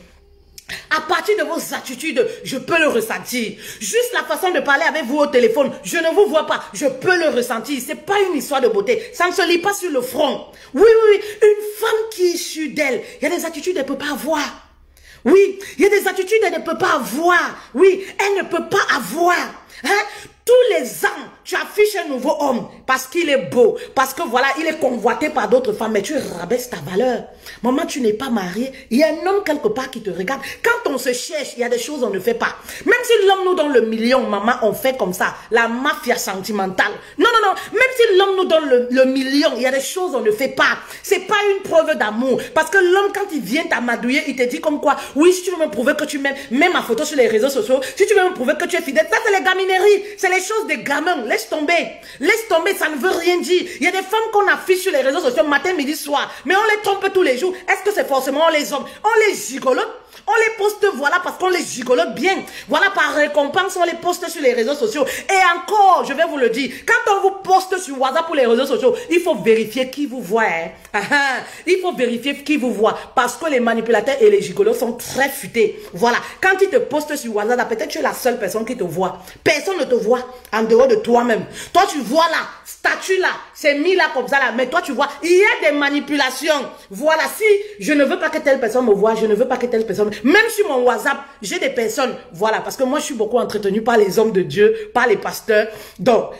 À partir de vos attitudes, je peux le ressentir. Juste la façon de parler avec vous au téléphone, je ne vous vois pas, je peux le ressentir. C'est pas une histoire de beauté, ça ne se lit pas sur le front. Oui, oui, oui, une femme qui est issue d'elle, il y a des attitudes qu'elle ne peut pas avoir. Oui, il y a des attitudes qu'elle ne peut pas avoir. Oui, elle ne peut pas avoir. Hein? Tous les ans, tu affiches un nouveau homme parce qu'il est beau, parce que voilà, il est convoité par d'autres femmes, mais tu rabaisses ta valeur. Maman, tu n'es pas mariée, il y a un homme quelque part qui te regarde. Quand on se cherche, il y a des choses qu'on ne fait pas. Même si l'homme nous donne le million, maman, on fait comme ça, la mafia sentimentale. Non, non, non, même si l'homme nous donne le million, il y a des choses qu'on ne fait pas. C'est pas une preuve d'amour, parce que l'homme, quand il vient t'amadouiller, il te dit comme quoi, oui, si tu veux me prouver que tu m'aimes, mets ma photo sur les réseaux sociaux, si tu veux me prouver que tu es fidèle, ça c'est les gamineries, c'est les choses des gamins, laisse tomber, ça ne veut rien dire. Il y a des femmes qu'on affiche sur les réseaux sociaux matin, midi, soir, mais on les trompe tous les jours. Est-ce que c'est forcément les hommes? On les gigolote, on les poste, voilà, parce qu'on les gigolote bien. Voilà, par récompense, on les poste sur les réseaux sociaux. Et encore, je vais vous le dire, quand on vous poste sur WhatsApp ou les réseaux sociaux, il faut vérifier qui vous voit. Hein. Il faut vérifier qui vous voit, parce que les manipulateurs et les gigolotes sont très futés. Voilà, quand ils te postent sur WhatsApp, peut-être tu es la seule personne qui te voit. Personne ne te voit en dehors de toi-même. Toi, tu vois là, statut là, c'est mis là comme ça là, mais toi, tu vois, il y a des manipulations. Voilà, si je ne veux pas que telle personne me voie, je ne veux pas que telle personne... Même sur mon WhatsApp, j'ai des personnes, voilà, parce que moi, je suis beaucoup entretenue par les hommes de Dieu, par les pasteurs. Donc,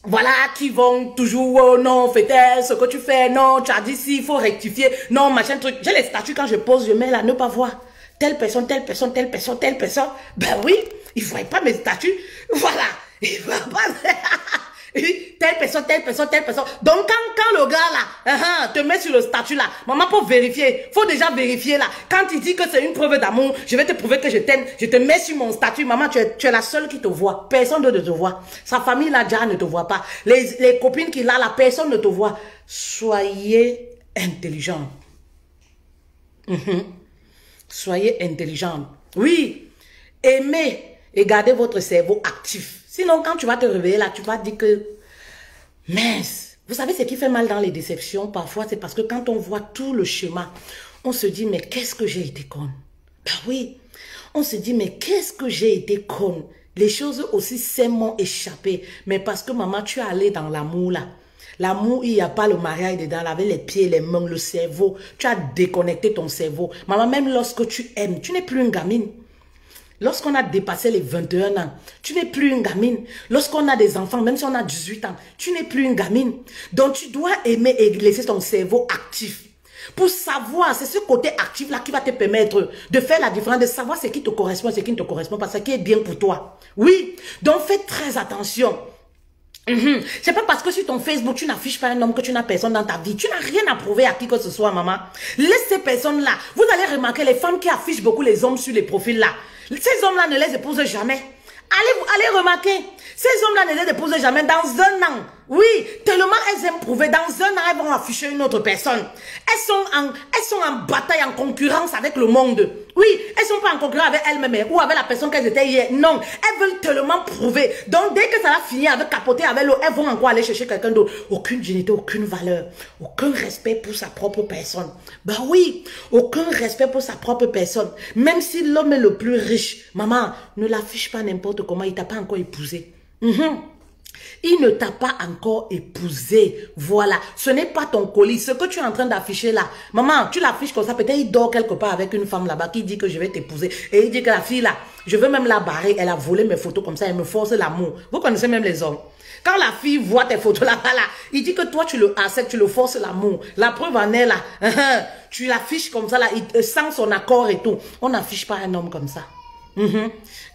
voilà, qui vont toujours, oh non, Fetel, ce que tu fais, non, tu as dit si, il faut rectifier, non, machin, truc. J'ai les statuts, quand je pose, je mets là, ne pas voir. Telle personne, telle personne, telle personne, telle personne. Ben oui, ils ne voient pas mes statuts. Voilà. Ils ne voient pas. Telle personne, telle personne, telle personne. Donc, quand le gars là, te met sur le statut là, maman, pour vérifier, faut déjà vérifier là. Quand il dit que c'est une preuve d'amour, je vais te prouver que je t'aime, je te mets sur mon statut. Maman, tu es la seule qui te voit. Personne ne te voit. Sa famille là, déjà, ne te voit pas. Les copines qu'il a là, personne ne te voit. Soyez intelligents. Soyez intelligents. Oui. Aimez et gardez votre cerveau actif. Sinon, quand tu vas te réveiller là, tu vas dire que, mince, vous savez ce qui fait mal dans les déceptions, parfois, c'est parce que quand on voit tout le schéma, on se dit, mais qu'est-ce que j'ai été conne? Ben oui, on se dit, mais qu'est-ce que j'ai été conne? Les choses aussi simples m'ont échappé, mais parce que maman, tu es allée dans l'amour là. L'amour, il n'y a pas le mariage dedans, avec les pieds, les mains, le cerveau. Tu as déconnecté ton cerveau. Maman, même lorsque tu aimes, tu n'es plus une gamine. Lorsqu'on a dépassé les 21 ans, tu n'es plus une gamine. Lorsqu'on a des enfants, même si on a 18 ans, tu n'es plus une gamine. Donc tu dois aimer et laisser ton cerveau actif. Pour savoir, c'est ce côté actif-là qui va te permettre de faire la différence, de savoir ce qui te correspond et ce qui ne te correspond pas, ce qui est bien pour toi. Oui, donc fais très attention. C'est pas parce que sur ton Facebook, tu n'affiches pas un homme que tu n'as personne dans ta vie. Tu n'as rien à prouver à qui que ce soit, maman. Laisse ces personnes-là. Vous allez remarquer les femmes qui affichent beaucoup les hommes sur les profils-là. Ces hommes-là ne les épousent jamais. Allez remarquer. Ces hommes-là ne les épousent jamais dans un an. Oui, tellement elles aiment prouver. Dans un an, elles vont afficher une autre personne. Elles sont en bataille, en concurrence avec le monde. Oui, elles ne sont pas en concurrence avec elles-mêmes ou avec la personne qu'elles étaient hier. Non, elles veulent tellement prouver. Donc, dès que ça va finir avec capoter avec l'eau, elles vont encore aller chercher quelqu'un d'autre. Aucune dignité, aucune valeur. Aucun respect pour sa propre personne. Ben oui, aucun respect pour sa propre personne. Même si l'homme est le plus riche, maman, ne l'affiche pas n'importe comment, il t'a pas encore épousé. Il ne t'a pas encore épousé. Voilà. Ce n'est pas ton colis. Ce que tu es en train d'afficher là. Maman, tu l'affiches comme ça. Peut-être il dort quelque part avec une femme là-bas qui dit que je vais t'épouser. Et il dit que la fille là, je veux même la barrer. Elle a volé mes photos comme ça. Elle me force l'amour. Vous connaissez même les hommes. Quand la fille voit tes photos là-bas là, il dit que toi tu le acceptes, tu le forces l'amour. La preuve en est là. Tu l'affiches comme ça là, sans son accord et tout. On n'affiche pas un homme comme ça.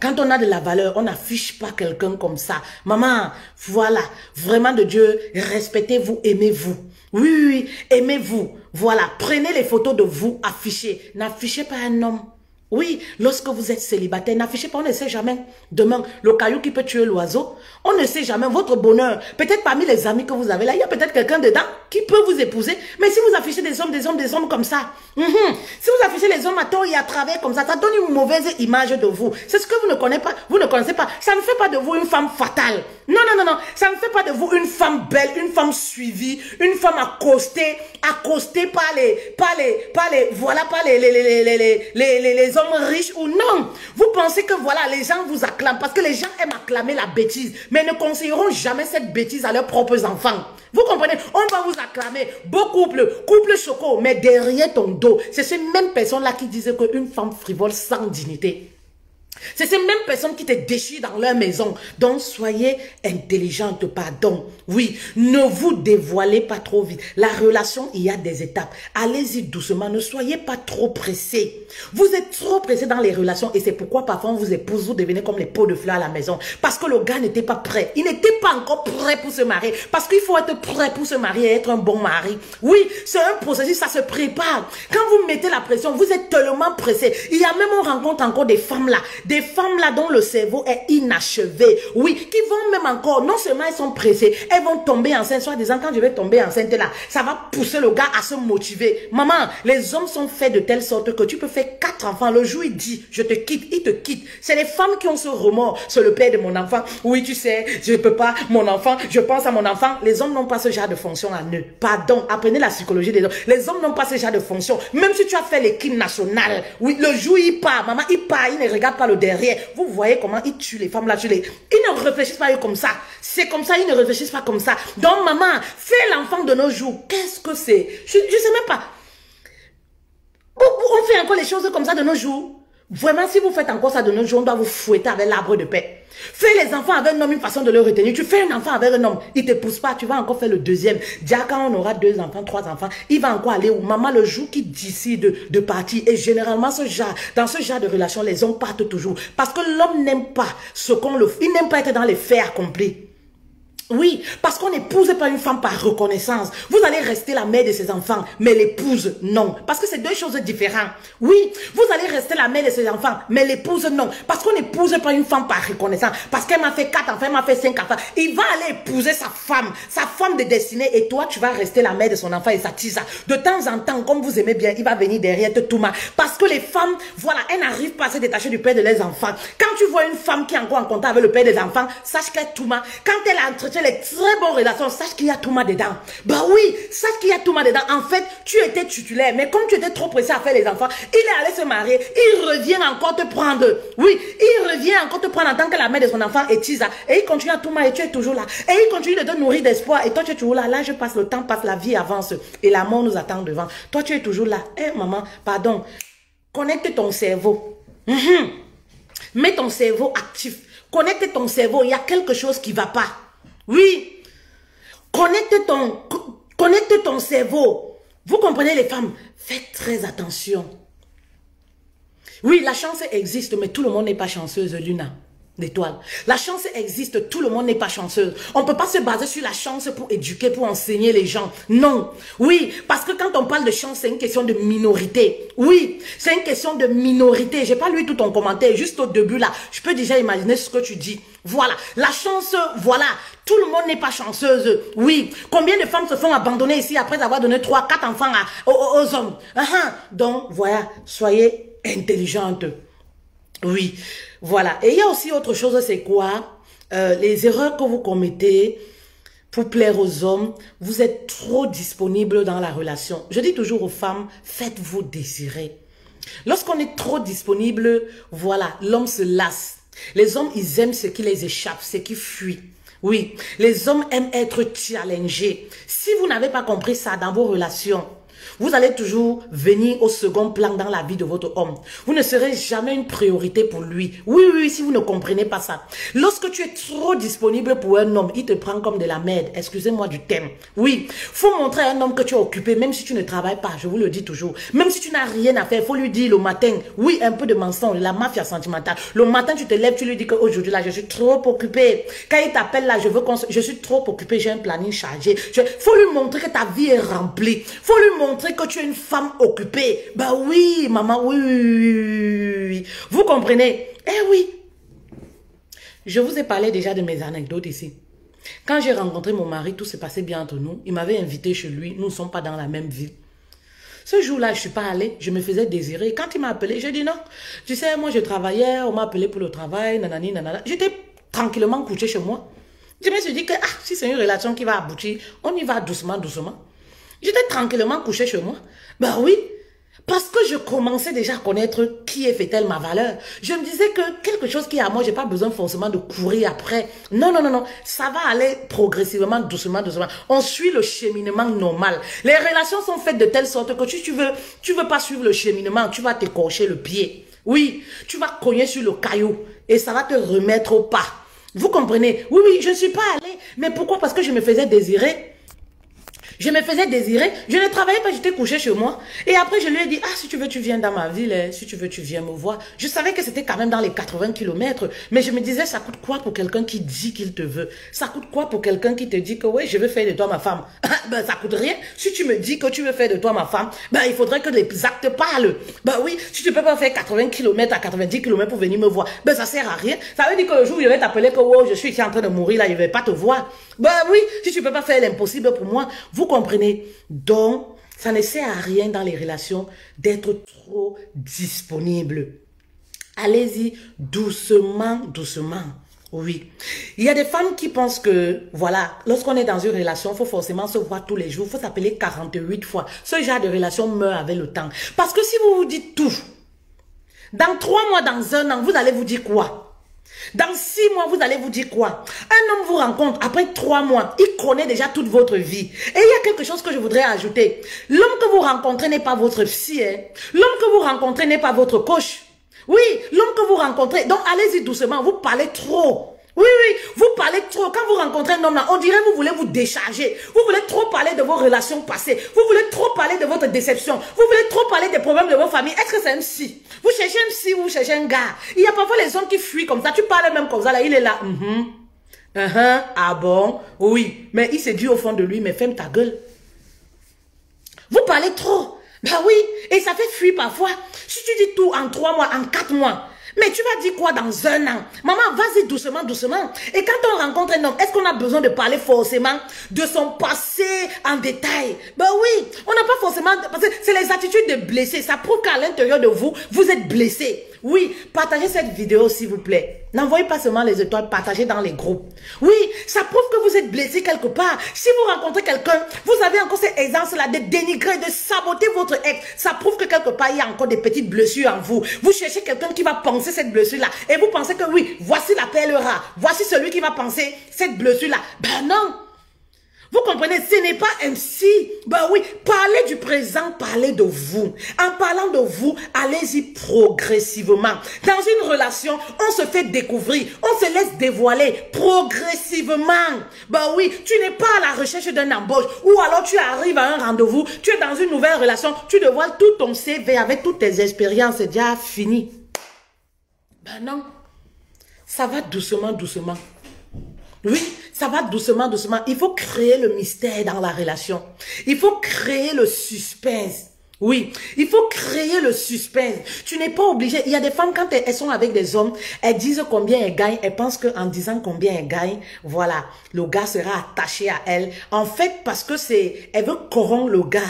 Quand on a de la valeur, on n'affiche pas quelqu'un comme ça. Maman, voilà, vraiment de Dieu, respectez-vous, aimez-vous. Oui, oui, oui, aimez-vous. Voilà, prenez les photos de vous, affichez. N'affichez pas un homme. Oui, lorsque vous êtes célibataire, n'affichez pas, on ne sait jamais. Demain, le caillou qui peut tuer l'oiseau, on ne sait jamais votre bonheur. Peut-être parmi les amis que vous avez là, il y a peut-être quelqu'un dedans qui peut vous épouser. Mais si vous affichez des hommes comme ça, si vous affichez les hommes à tort et à travers comme ça donne une mauvaise image de vous. C'est ce que vous ne connaissez pas. Vous ne connaissez pas. Ça ne fait pas de vous une femme fatale. Non, non, non, non. Ça ne fait pas de vous une femme belle, une femme suivie, une femme accostée par les hommes riches ou non. Vous pensez que voilà, les gens vous acclament parce que les gens aiment acclamer la bêtise, mais ne conseilleront jamais cette bêtise à leurs propres enfants. Vous comprenez? On va vous acclamer. Beau couple choco, mais derrière ton dos, c'est ces mêmes personnes-là qui disaient qu'une femme frivole sans dignité. C'est ces mêmes personnes qui te déchirent dans leur maison. Donc, soyez intelligente, pardon. Oui, ne vous dévoilez pas trop vite. La relation, il y a des étapes. Allez-y doucement, ne soyez pas trop pressés. Vous êtes trop pressés dans les relations et c'est pourquoi parfois on vous épouse, vous devenez comme les pots de fleurs à la maison. Parce que le gars n'était pas prêt. Il n'était pas encore prêt pour se marier. Parce qu'il faut être prêt pour se marier et être un bon mari. Oui, c'est un processus, ça se prépare. Quand vous mettez la pression, vous êtes tellement pressé. Il y a même, on rencontre encore des femmes là dont le cerveau est inachevé, oui, qui vont même encore, non seulement elles sont pressées, elles vont tomber enceintes, soit disant quand je vais tomber enceinte là, ça va pousser le gars à se motiver. Maman, les hommes sont faits de telle sorte que tu peux faire 4 enfants, le jour il dit, je te quitte, il te quitte. C'est les femmes qui ont ce remords, c'est le père de mon enfant, oui tu sais, je ne peux pas, mon enfant, je pense à mon enfant. Les hommes n'ont pas ce genre de fonction en eux. Pardon, apprenez la psychologie des hommes. Les hommes n'ont pas ce genre de fonction. Même si tu as fait l'équipe nationale, oui, le jour il part, maman, il part, il ne regarde pas le derrière. Vous voyez comment ils tuent les femmes là, ils ne réfléchissent pas comme ça. C'est comme ça, ils ne réfléchissent pas comme ça. Donc maman, fais l'enfant de nos jours. Qu'est-ce que c'est? Je ne sais même pas. On fait encore les choses comme ça de nos jours. Vraiment, si vous faites encore ça de nos jours, on doit vous fouetter avec l'arbre de paix. Fais les enfants avec un homme, une façon de le retenir. Tu fais un enfant avec un homme, il ne te pousse pas, tu vas encore faire le deuxième. Déjà, quand on aura 2 enfants, 3 enfants, il va encore aller où? Maman, le jour qui décide de partir. Et généralement, dans ce genre de relation, les hommes partent toujours. Parce que l'homme n'aime pas il n'aime pas être dans les faits accomplis. Oui, parce qu'on n'épouse pas une femme par reconnaissance. Vous allez rester la mère de ses enfants, mais l'épouse, non. Parce que c'est 2 choses différentes. Oui, vous allez rester la mère de ses enfants, mais l'épouse, non. Parce qu'on n'épouse pas une femme par reconnaissance. Parce qu'elle m'a fait 4 enfants, elle m'a fait 5 enfants. Il va aller épouser sa femme de destinée, et toi, tu vas rester la mère de son enfant et sa tisa. De temps en temps, comme vous aimez bien, il va venir derrière te touma. Parce que les femmes, voilà, elles n'arrivent pas à se détacher du père de leurs enfants. Quand tu vois une femme qui est encore en contact avec le père des enfants, sache qu'elle touma. Quand elle a entretenu les très bonnes relations, sache qu'il y a Touma dedans. Bah oui, sache qu'il y a Touma dedans. En fait, tu étais titulaire, mais comme tu étais trop pressé à faire les enfants, il est allé se marier, il revient encore te prendre. Oui, il revient encore te prendre en tant que la mère de son enfant et Tisa. Et il continue à Touma et tu es toujours là. Et il continue de te nourrir d'espoir et toi tu es toujours là. Là, je passe, le temps passe, la vie avance et la mort nous attend devant. Toi, tu es toujours là. Eh maman, pardon, connecte ton cerveau. Mets ton cerveau actif. Connecte ton cerveau, il y a quelque chose qui ne va pas. Oui, connecte ton cerveau. Vous comprenez les femmes? Faites très attention. Oui, la chance existe, mais tout le monde n'est pas chanceuse, Luna. D'étoile. La chance existe, tout le monde n'est pas chanceuse. On ne peut pas se baser sur la chance pour éduquer, pour enseigner les gens. Non. Oui, parce que quand on parle de chance, c'est une question de minorité. Oui, c'est une question de minorité. J'ai pas lu tout ton commentaire, juste au début là. Je peux déjà imaginer ce que tu dis. Voilà, la chance, voilà. Tout le monde n'est pas chanceuse. Oui, combien de femmes se font abandonner ici après avoir donné 3, 4 enfants aux hommes? Donc, voilà, soyez intelligentes. Oui, voilà. Et il y a aussi autre chose, c'est quoi? Les erreurs que vous commettez pour plaire aux hommes, vous êtes trop disponible dans la relation. Je dis toujours aux femmes, faites-vous désirer. Lorsqu'on est trop disponible, voilà, l'homme se lasse. Les hommes, ils aiment ce qui les échappe, ce qui fuit. Oui, les hommes aiment être challengés. Si vous n'avez pas compris ça dans vos relations, vous allez toujours venir au second plan dans la vie de votre homme. Vous ne serez jamais une priorité pour lui. Oui, oui, si vous ne comprenez pas ça. Lorsque tu es trop disponible pour un homme, il te prend comme de la merde. Excusez-moi du thème. Oui, faut montrer à un homme que tu es occupé, même si tu ne travailles pas. Je vous le dis toujours. Même si tu n'as rien à faire, faut lui dire le matin. Oui, un peu de mensonge, la mafia sentimentale. Le matin, tu te lèves, tu lui dis qu'aujourd'hui, là, je suis trop occupé. Quand il t'appelle, là, je suis trop occupé, j'ai un planning chargé. Faut lui montrer que ta vie est remplie. Faut lui montrer que tu es une femme occupée. Bah oui, maman, oui, oui, oui, oui, oui. Vous comprenez? Eh oui. Je vous ai parlé déjà de mes anecdotes ici. Quand j'ai rencontré mon mari, tout s'est passé bien entre nous. Il m'avait invité chez lui. Nous ne sommes pas dans la même ville. Ce jour-là, je ne suis pas allée. Je me faisais désirer. Quand il m'a appelé, j'ai dit non. Tu sais, moi, je travaillais. On m'a appelé pour le travail. Nanani, nanana. J'étais tranquillement couchée chez moi. Je me suis dit que si c'est une relation qui va aboutir, on y va doucement, doucement. J'étais tranquillement couchée chez moi. Ben oui, parce que je commençais déjà à connaître qui est fait-elle ma valeur. Je me disais que quelque chose qui est à moi, j'ai pas besoin forcément de courir après. Non, non, non, non. Ça va aller progressivement, doucement, doucement. On suit le cheminement normal. Les relations sont faites de telle sorte que tu veux pas suivre le cheminement, tu vas t'écorcher le pied. Oui, tu vas cogner sur le caillou et ça va te remettre au pas. Vous comprenez? Oui, oui, je ne suis pas allée. Mais pourquoi? Parce que je me faisais désirer. Je me faisais désirer, je ne travaillais pas, j'étais couchée chez moi. Et après, je lui ai dit, si tu veux, tu viens dans ma ville, si tu veux, tu viens me voir. Je savais que c'était quand même dans les 80 km, mais je me disais, ça coûte quoi pour quelqu'un qui dit qu'il te veut? Ça coûte quoi pour quelqu'un qui te dit que, ouais, je veux faire de toi ma femme? Ben, ça coûte rien. Si tu me dis que tu veux faire de toi ma femme, ben, il faudrait que les actes parlent. Ben oui, si tu ne peux pas faire 80 km à 90 km pour venir me voir, ben, ça sert à rien. Ça veut dire que le jour où je vais t'appeler que, wow, je suis ici en train de mourir, là, je ne vais pas te voir. Ben oui, si tu ne peux pas faire l'impossible pour moi, vous comprenez? Donc, ça ne sert à rien dans les relations d'être trop disponible. Allez-y doucement, doucement. Oui. Il y a des femmes qui pensent que, voilà, lorsqu'on est dans une relation, il faut forcément se voir tous les jours. Il faut s'appeler 48 fois. Ce genre de relation meurt avec le temps. Parce que si vous vous dites tout, dans 3 mois, dans 1 an, vous allez vous dire quoi? Dans 6 mois, vous allez vous dire quoi? Un homme vous rencontre, après 3 mois, il connaît déjà toute votre vie. Et il y a quelque chose que je voudrais ajouter. L'homme que vous rencontrez n'est pas votre psy. L'homme que vous rencontrez n'est pas votre coach. Oui, l'homme que vous rencontrez, donc allez-y doucement, vous parlez trop. Oui, oui, vous parlez trop. Quand vous rencontrez un homme là, on dirait que vous voulez vous décharger. Vous voulez trop parler de vos relations passées. Vous voulez trop parler de votre déception. Vous voulez trop parler des problèmes de vos familles. Est-ce que c'est un psy? Vous cherchez un psy ou vous cherchez un gars? Il y a parfois les hommes qui fuient comme ça. Tu parles même comme ça, là, il est là. Ah bon? Oui, mais il s'est dit au fond de lui, mais ferme ta gueule. Vous parlez trop. Ben oui, et ça fait fuir parfois. Si tu dis tout en 3 mois, en 4 mois, mais tu vas dire quoi dans 1 an? Maman, vas-y doucement, doucement. Et quand on rencontre un homme, est-ce qu'on a besoin de parler forcément de son passé en détail? Ben oui, on n'a pas forcément... Parce que c'est les attitudes de blessés. Ça prouve qu'à l'intérieur de vous, vous êtes blessé. Oui, partagez cette vidéo s'il vous plaît. N'envoyez pas seulement les étoiles, partagez dans les groupes. Oui, ça prouve que vous êtes blessé quelque part. Si vous rencontrez quelqu'un, vous avez encore cette aisance-là de dénigrer, de saboter votre ex. Ça prouve que quelque part, il y a encore des petites blessures en vous. Vous cherchez quelqu'un qui va penser cette blessure-là. Et vous pensez que oui, voici la perle rare. Voici celui qui va penser cette blessure-là. Ben non. Vous comprenez, ce n'est pas ainsi. Ben oui, parlez du présent, parlez de vous. En parlant de vous, allez-y progressivement. Dans une relation, on se fait découvrir, on se laisse dévoiler progressivement. Ben oui, tu n'es pas à la recherche d'un embauche ou alors tu arrives à un rendez-vous, tu es dans une nouvelle relation, tu dévoiles tout ton CV avec toutes tes expériences, c'est déjà fini. Ben non, ça va doucement, doucement. Oui, ça va doucement, doucement. Il faut créer le mystère dans la relation. Il faut créer le suspense. Oui, il faut créer le suspense. Tu n'es pas obligé. Il y a des femmes, quand elles sont avec des hommes, elles disent combien elles gagnent. Elles pensent qu'en disant combien elles gagnent, voilà, le gars sera attaché à elle. En fait, parce que elle veut corrompre le gars.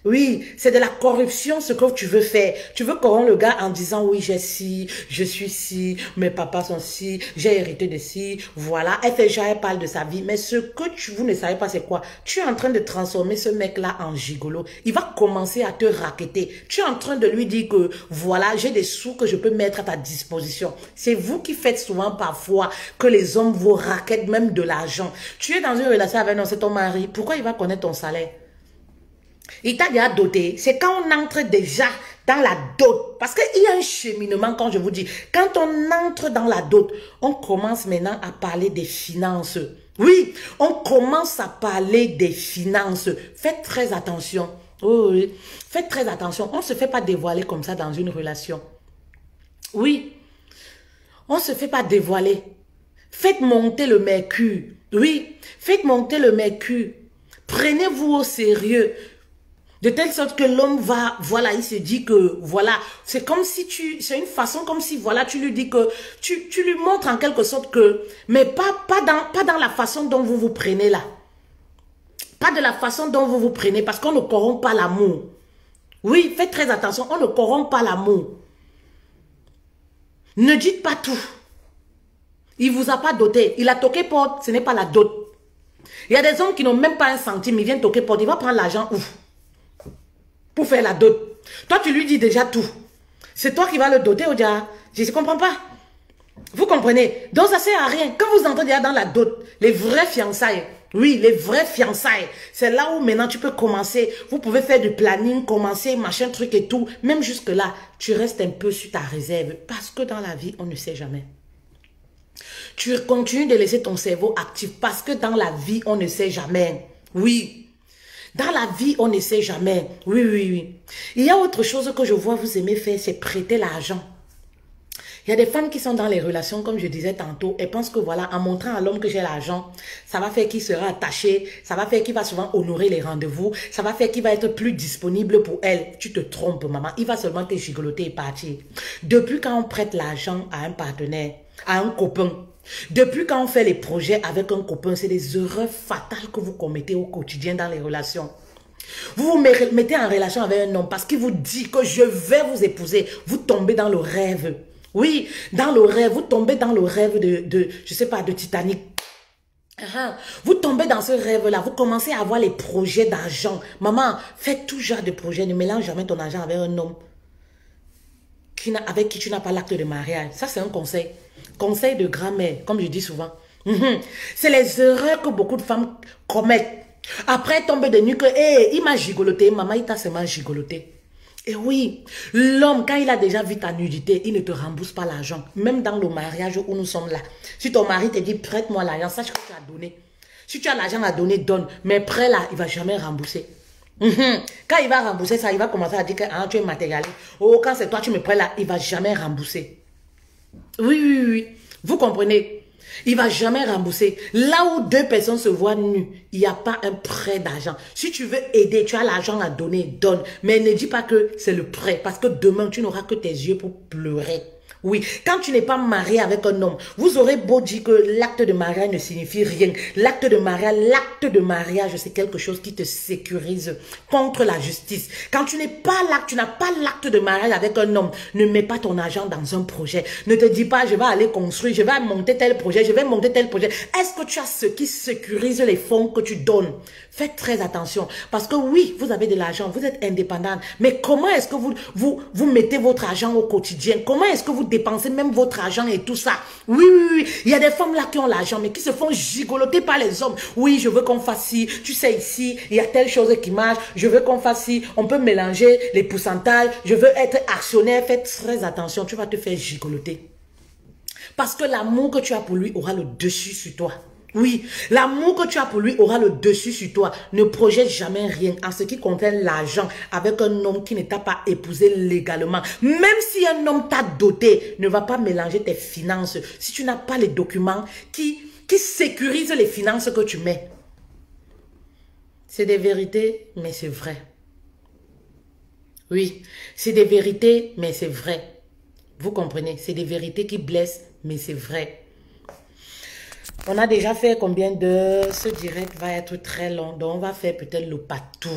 Oui, c'est de la corruption ce que tu veux faire. Tu veux corrompre le gars en disant oui, j'ai ci, je suis ci, mes papas sont ci, j'ai hérité de ci, voilà. Elle fait genre, elle parle de sa vie. Mais ce que vous ne savez pas, c'est quoi? Tu es en train de transformer ce mec-là en gigolo. Il va commencer à te racketter. Tu es en train de lui dire que voilà, j'ai des sous que je peux mettre à ta disposition. C'est vous qui faites souvent parfois que les hommes vous rackettent même de l'argent. Tu es dans une relation avec non, c'est ton mari. Pourquoi il va connaître ton salaire? Il t'a déjà doté. C'est quand on entre déjà dans la dot. Parce qu'il y a un cheminement, quand je vous dis. Quand on entre dans la dot, on commence maintenant à parler des finances. Oui, on commence à parler des finances. Faites très attention. Oh, oui, faites très attention. On ne se fait pas dévoiler comme ça dans une relation. Oui, on ne se fait pas dévoiler. Faites monter le mercure. Oui, faites monter le mercure. Prenez-vous au sérieux. De telle sorte que l'homme va, voilà, il se dit que, voilà, c'est comme si c'est une façon comme si, voilà, tu lui dis que, tu lui montres en quelque sorte que, mais pas dans la façon dont vous vous prenez là. Pas de la façon dont vous vous prenez, parce qu'on ne corrompt pas l'amour. Oui, faites très attention, on ne corrompt pas l'amour. Ne dites pas tout. Il ne vous a pas doté. Il a toqué porte, ce n'est pas la dot. Il y a des hommes qui n'ont même pas un centime, ils viennent toquer porte, il va prendre l'argent où? Pour faire la dot. Toi, tu lui dis déjà tout. C'est toi qui vas le doter, Odia. Je ne comprends pas. Vous comprenez? Donc, ça ne sert à rien. Quand vous entrez déjà dans la dot, les vraies fiançailles, oui, les vraies fiançailles, c'est là où maintenant tu peux commencer. Vous pouvez faire du planning, commencer, machin, truc et tout. Même jusque-là, tu restes un peu sur ta réserve. Parce que dans la vie, on ne sait jamais. Tu continues de laisser ton cerveau actif. Parce que dans la vie, on ne sait jamais. Oui. Dans la vie, on ne sait jamais. Oui, oui, oui. Il y a autre chose que je vois vous aimez faire, c'est prêter l'argent. Il y a des femmes qui sont dans les relations, comme je disais tantôt, elles pensent que voilà, en montrant à l'homme que j'ai l'argent, ça va faire qu'il sera attaché, ça va faire qu'il va souvent honorer les rendez-vous, ça va faire qu'il va être plus disponible pour elle. Tu te trompes, maman. Il va seulement te gigoloter et partir. Depuis quand on prête l'argent à un partenaire, à un copain, depuis quand on fait les projets avec un copain, c'est des erreurs fatales que vous commettez au quotidien dans les relations. Vous vous mettez en relation avec un homme parce qu'il vous dit que je vais vous épouser. Vous tombez dans le rêve. Oui, dans le rêve. Vous tombez dans le rêve je sais pas, de Titanic. Vous tombez dans ce rêve-là. Vous commencez à avoir les projets d'argent. Maman, faites tout genre de projets. Ne mélange jamais ton argent avec un homme avec qui tu n'as pas l'acte de mariage. Ça, c'est un conseil. Conseil de grand-mère, comme je dis souvent. C'est les erreurs que beaucoup de femmes commettent. Après, tomber de nuit que, il m'a gigoloté, maman, il t'a seulement gigoloté. Et oui, l'homme, quand il a déjà vu ta nudité, il ne te rembourse pas l'argent. Même dans le mariage où nous sommes là. Si ton mari te dit, prête-moi l'argent, sache que tu as donné. Si tu as l'argent à donner, donne. Mais prêt là, il ne va jamais rembourser. Quand il va rembourser ça, il va commencer à dire que tu es matérialiste. Oh, quand c'est toi, tu me prêtes là, il ne va jamais rembourser. Oui, oui, oui. Vous comprenez? Il ne va jamais rembourser. Là où deux personnes se voient nues, il n'y a pas un prêt d'argent. Si tu veux aider, tu as l'argent à donner, donne. Mais ne dis pas que c'est le prêt. Parce que demain, tu n'auras que tes yeux pour pleurer. Oui, quand tu n'es pas marié avec un homme, vous aurez beau dire que l'acte de mariage ne signifie rien. L'acte de mariage, c'est quelque chose qui te sécurise contre la justice. Quand tu n'es pas là, tu n'as pas l'acte de mariage avec un homme, ne mets pas ton argent dans un projet. Ne te dis pas, je vais aller construire, je vais monter tel projet, je vais monter tel projet. Est-ce que tu as ce qui sécurise les fonds que tu donnes? Faites très attention. Parce que oui, vous avez de l'argent, vous êtes indépendante. Mais comment est-ce que vous mettez votre argent au quotidien? Comment est-ce que vous dépensez même votre argent et tout ça? Oui, oui, oui. Il y a des femmes là qui ont l'argent, mais qui se font gigoloter par les hommes. Oui, je veux qu'on fasse ci. Tu sais, ici, il y a telle chose qui marche. Je veux qu'on fasse ci. On peut mélanger les pourcentages. Je veux être actionnaire. Faites très attention. Tu vas te faire gigoloter. Parce que l'amour que tu as pour lui aura le dessus sur toi. Oui, l'amour que tu as pour lui aura le dessus sur toi. Ne projette jamais rien en ce qui concerne l'argent avec un homme qui ne t'a pas épousé légalement. Même si un homme t'a doté, ne va pas mélanger tes finances si tu n'as pas les documents qui sécurisent les finances que tu mets. C'est des vérités, mais c'est vrai. Oui, c'est des vérités, mais c'est vrai. Vous comprenez? C'est des vérités qui blessent, mais c'est vrai. On a déjà fait combien d'heures? Ce direct va être très long, donc on va faire peut-être le partout.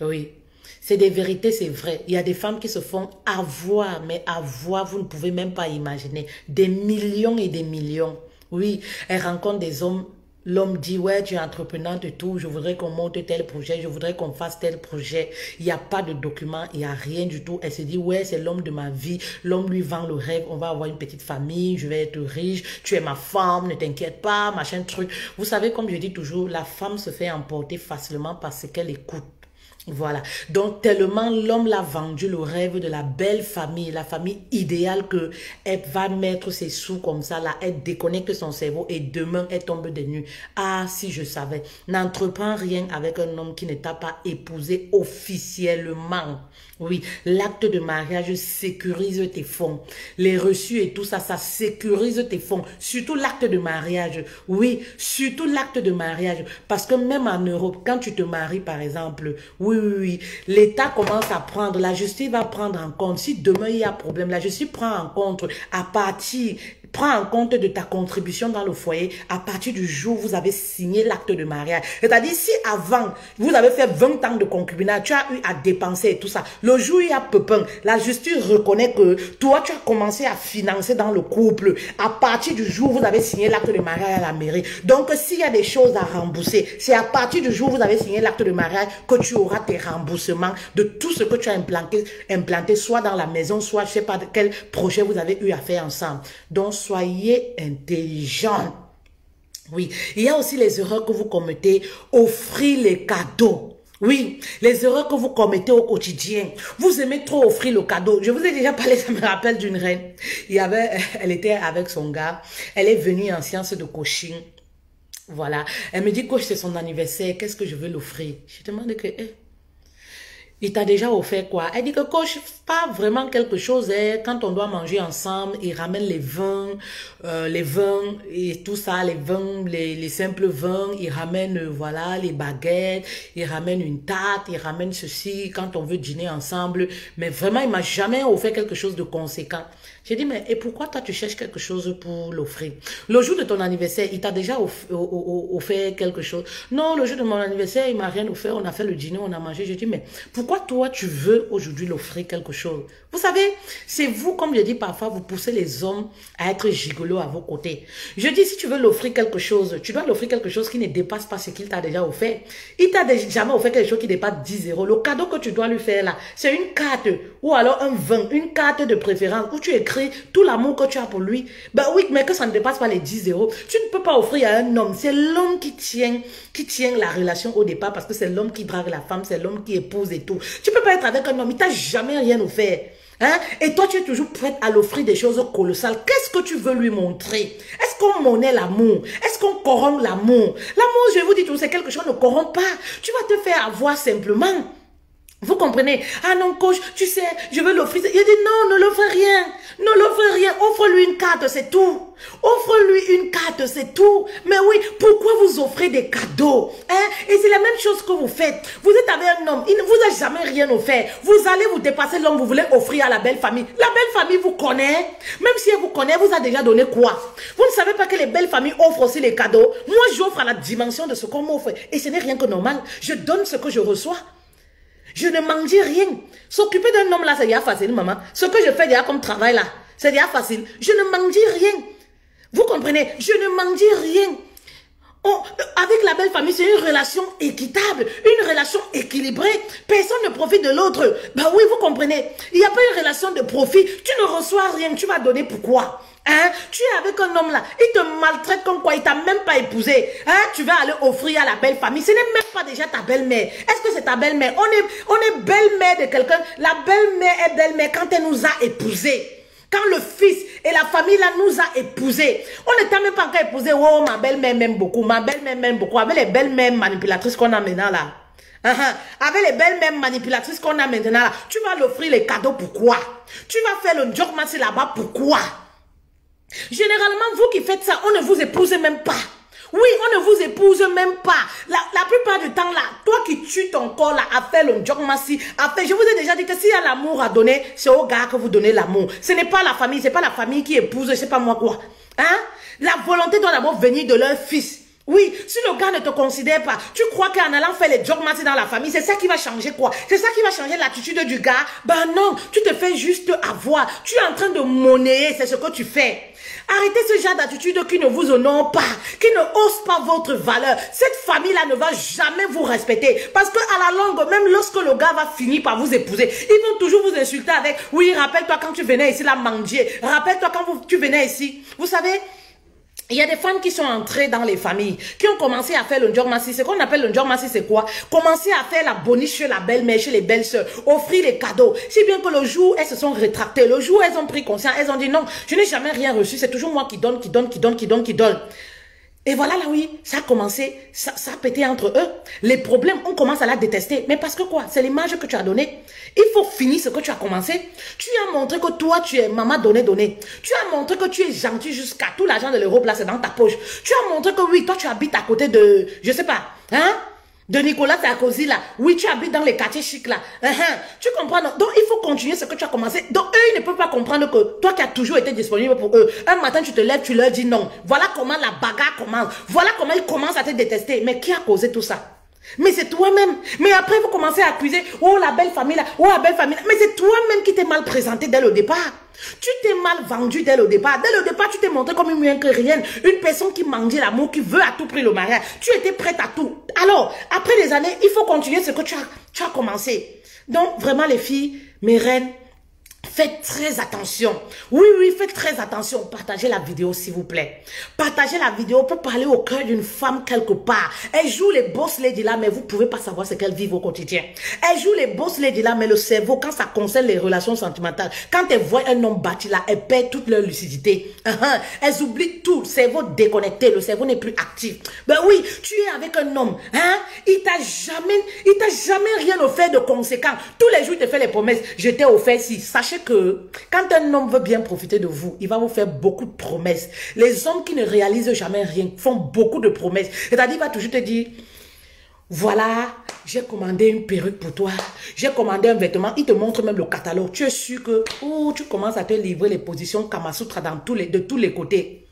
Oui. C'est des vérités, c'est vrai. Il y a des femmes qui se font avoir, mais avoir, vous ne pouvez même pas imaginer. Des millions et des millions. Oui, elles rencontrent des hommes. L'homme dit, ouais, tu es entreprenante et tout, je voudrais qu'on monte tel projet, je voudrais qu'on fasse tel projet. Il n'y a pas de document, il n'y a rien du tout. Elle se dit, ouais, c'est l'homme de ma vie. L'homme lui vend le rêve, on va avoir une petite famille, je vais être riche, tu es ma femme, ne t'inquiète pas, machin truc. Vous savez, comme je dis toujours, la femme se fait emporter facilement par ce qu'elle écoute. Voilà. Donc, tellement l'homme l'a vendu le rêve de la belle famille, la famille idéale que elle va mettre ses sous comme ça, là, elle déconnecte son cerveau et demain, elle tombe des nues. Ah, si je savais. N'entreprends rien avec un homme qui ne t'a pas épousé officiellement. Oui, l'acte de mariage sécurise tes fonds. Les reçus et tout ça, ça sécurise tes fonds. Surtout l'acte de mariage. Oui, surtout l'acte de mariage. Parce que même en Europe, quand tu te maries, par exemple, oui, l'État commence à prendre, la justice va prendre en compte. Si demain il y a problème, la justice prend en compte prend en compte de ta contribution dans le foyer à partir du jour où vous avez signé l'acte de mariage. C'est-à-dire, si avant, vous avez fait 20 ans de concubinage, tu as eu à dépenser et tout ça, le jour où il y a pépin, la justice reconnaît que toi, tu as commencé à financer dans le couple à partir du jour où vous avez signé l'acte de mariage à la mairie. Donc, s'il y a des choses à rembourser, c'est à partir du jour où vous avez signé l'acte de mariage que tu auras tes remboursements de tout ce que tu as implanté soit dans la maison, soit je ne sais pas quel projet vous avez eu à faire ensemble. Donc, soyez intelligents. Oui, il y a aussi les erreurs que vous commettez. Offrir les cadeaux. Oui, les erreurs que vous commettez au quotidien. Vous aimez trop offrir le cadeau. Je vous ai déjà parlé, ça me rappelle d'une reine. Elle était avec son gars. Elle est venue en séance de coaching. Voilà. Elle me dit, coach, c'est son anniversaire. Qu'est-ce que je veux l'offrir? Je demande que... il t'a déjà offert quoi? Elle dit que coach, pas vraiment quelque chose. Quand on doit manger ensemble, il ramène les vins et tout ça, les vins, les simples vins. Il ramène, voilà, les baguettes. Il ramène une tarte. Il ramène ceci quand on veut dîner ensemble. Mais vraiment, il m'a jamais offert quelque chose de conséquent. J'ai dit, mais et pourquoi toi tu cherches quelque chose pour l'offrir? Le jour de ton anniversaire, il t'a déjà offert quelque chose? Non, le jour de mon anniversaire, il m'a rien offert. On a fait le dîner, on a mangé. J'ai dit, mais pourquoi toi tu veux aujourd'hui l'offrir quelque chose? Vous savez, c'est vous, comme je dis parfois, vous poussez les hommes à être gigolos à vos côtés. Je dis, si tu veux l'offrir quelque chose, tu dois l'offrir quelque chose qui ne dépasse pas ce qu'il t'a déjà offert. Il t'a jamais offert quelque chose qui dépasse 10 €. Le cadeau que tu dois lui faire là, c'est une carte ou alors un vin, une carte de préférence où tu écris tout l'amour que tu as pour lui. Ben oui, mais que ça ne dépasse pas les 10 €. Tu ne peux pas offrir à un homme. C'est l'homme qui tient la relation au départ parce que c'est l'homme qui drague la femme, c'est l'homme qui épouse et tout. Tu peux pas être avec un homme, il t'a jamais rien offert. Hein? Et toi, tu es toujours prête à l'offrir des choses colossales. Qu'est-ce que tu veux lui montrer? Est-ce qu'on monnaie l'amour? Est-ce qu'on corrompt l'amour? L'amour, je vous dis tout, c'est quelque chose qui ne corrompt pas. Tu vas te faire avoir simplement. Vous comprenez? Ah non, coach, tu sais, je veux l'offrir. Il dit non, ne l'offre rien. Ne l'offre rien. Offre-lui une carte, c'est tout. Offre-lui une carte, c'est tout. Mais oui, pourquoi vous offrez des cadeaux? Hein? Et c'est la même chose que vous faites. Vous êtes avec un homme, il ne vous a jamais rien offert. Vous allez vous dépasser l'homme, vous voulez offrir à la belle famille. La belle famille vous connaît. Même si elle vous connaît, elle vous a déjà donné quoi? Vous ne savez pas que les belles familles offrent aussi les cadeaux? Moi, j'offre à la dimension de ce qu'on m'offre. Et ce n'est rien que normal. Je donne ce que je reçois. Je ne m'en dis rien. S'occuper d'un homme là, c'est déjà facile, maman. Ce que je fais déjà comme travail là, c'est déjà facile. Je ne m'en dis rien. Vous comprenez? Je ne m'en dis rien. Avec la belle famille, c'est une relation équitable, une relation équilibrée. Personne ne profite de l'autre. Ben oui, vous comprenez? Il n'y a pas une relation de profit. Tu ne reçois rien, tu vas donner pourquoi? Hein? Tu es avec un homme là, il te maltraite comme quoi, il t'a même pas épousé. Hein? Tu vas aller offrir à la belle famille. Ce n'est même pas déjà ta belle-mère. Est-ce que c'est ta belle-mère? On est belle-mère de quelqu'un. La belle-mère est belle-mère quand elle nous a épousés. Quand le fils et la famille là nous a épousés. On ne t'a même pas encore épousé. Oh, ma belle-mère m'aime beaucoup. Ma belle-mère m'aime beaucoup. Avec les belles-mères manipulatrices qu'on a maintenant là. Avec les belles-mères manipulatrices qu'on a maintenant là. Tu vas l'offrir les cadeaux, pourquoi? Tu vas faire le job massi là-bas, pourquoi? Généralement, vous qui faites ça, on ne vous épouse même pas. Oui, on ne vous épouse même pas. La plupart du temps là, toi qui tues ton corps là, à faire le job massi, je vous ai déjà dit que s'il y a l'amour à donner, c'est au gars que vous donnez l'amour. Ce n'est pas la famille, c'est pas la famille qui épouse, je sais pas moi quoi. Hein? La volonté doit d'abord venir de leur fils. Oui, si le gars ne te considère pas, tu crois qu'en allant faire les job matchs dans la famille, c'est ça qui va changer quoi? C'est ça qui va changer l'attitude du gars? Ben non, tu te fais juste avoir. Tu es en train de monnayer, c'est ce que tu fais. Arrêtez ce genre d'attitude qui ne vous honore pas, qui ne hausse pas votre valeur. Cette famille-là ne va jamais vous respecter. Parce qu'à la longue, même lorsque le gars va finir par vous épouser, ils vont toujours vous insulter avec « Oui, rappelle-toi quand tu venais ici la manger. Rappelle-toi quand tu venais ici. » Vous savez, il y a des femmes qui sont entrées dans les familles, qui ont commencé à faire le njormassi. Ce qu'on appelle le njormassi, c'est quoi? Commencer à faire la boniche chez la belle-mère, chez les belles-sœurs, offrir les cadeaux. Si bien que le jour, elles se sont rétractées, le jour, elles ont pris conscience, elles ont dit non, je n'ai jamais rien reçu, c'est toujours moi qui donne, qui donne, qui donne, qui donne, qui donne. Et voilà là, oui, ça a commencé, ça a pété entre eux. Les problèmes, on commence à la détester. Mais parce que quoi? C'est l'image que tu as donnée. Il faut finir ce que tu as commencé. Tu as montré que toi, tu es maman donnée. Tu as montré que tu es gentil jusqu'à tout l'argent de l'euro placé dans ta poche. Tu as montré que oui, toi, tu habites à côté de, je sais pas, hein? De Nicolas Sarkozy là. Oui, tu habites dans les quartiers chics là. Tu comprends? Donc, il faut continuer ce que tu as commencé. Donc, eux, ils ne peuvent pas comprendre que toi qui as toujours été disponible pour eux, un matin, tu te lèves, tu leur dis non. Voilà comment la bagarre commence. Voilà comment ils commencent à te détester. Mais qui a causé tout ça? Mais c'est toi-même. Mais après, vous commencez à accuser, oh la belle famille là, oh la belle famille là. Mais c'est toi-même qui t'es mal présenté dès le départ. Tu t'es mal vendu dès le départ. Dès le départ, tu t'es montré comme une rien. Une personne qui mangeait l'amour, qui veut à tout prix le mariage. Tu étais prête à tout. Alors, après des années, il faut continuer ce que tu as commencé. Donc, vraiment les filles, mes reines, faites très attention. Oui, oui, faites très attention. Partagez la vidéo, s'il vous plaît. Partagez la vidéo pour parler au cœur d'une femme quelque part. Elle joue les boss lady là, mais vous ne pouvez pas savoir ce qu'elle vit au quotidien. Elle joue les boss lady là, mais le cerveau, quand ça concerne les relations sentimentales, quand elle voit un homme bâti là, elle perd toute leur lucidité. Elles oublient tout. Le cerveau déconnecté, le cerveau n'est plus actif. Ben oui, tu es avec un homme, hein? Il t'a jamais rien offert de conséquent. Tous les jours, il te fait les promesses. Je t'ai offert si. Sachez que quand un homme veut bien profiter de vous, il va vous faire beaucoup de promesses. Les hommes qui ne réalisent jamais rien font beaucoup de promesses. C'est-à-dire, il va toujours te dire, voilà, j'ai commandé une perruque pour toi, j'ai commandé un vêtement, il te montre même le catalogue. Tu es sûr que tu commences à te livrer les positions Kamasutra de tous les côtés.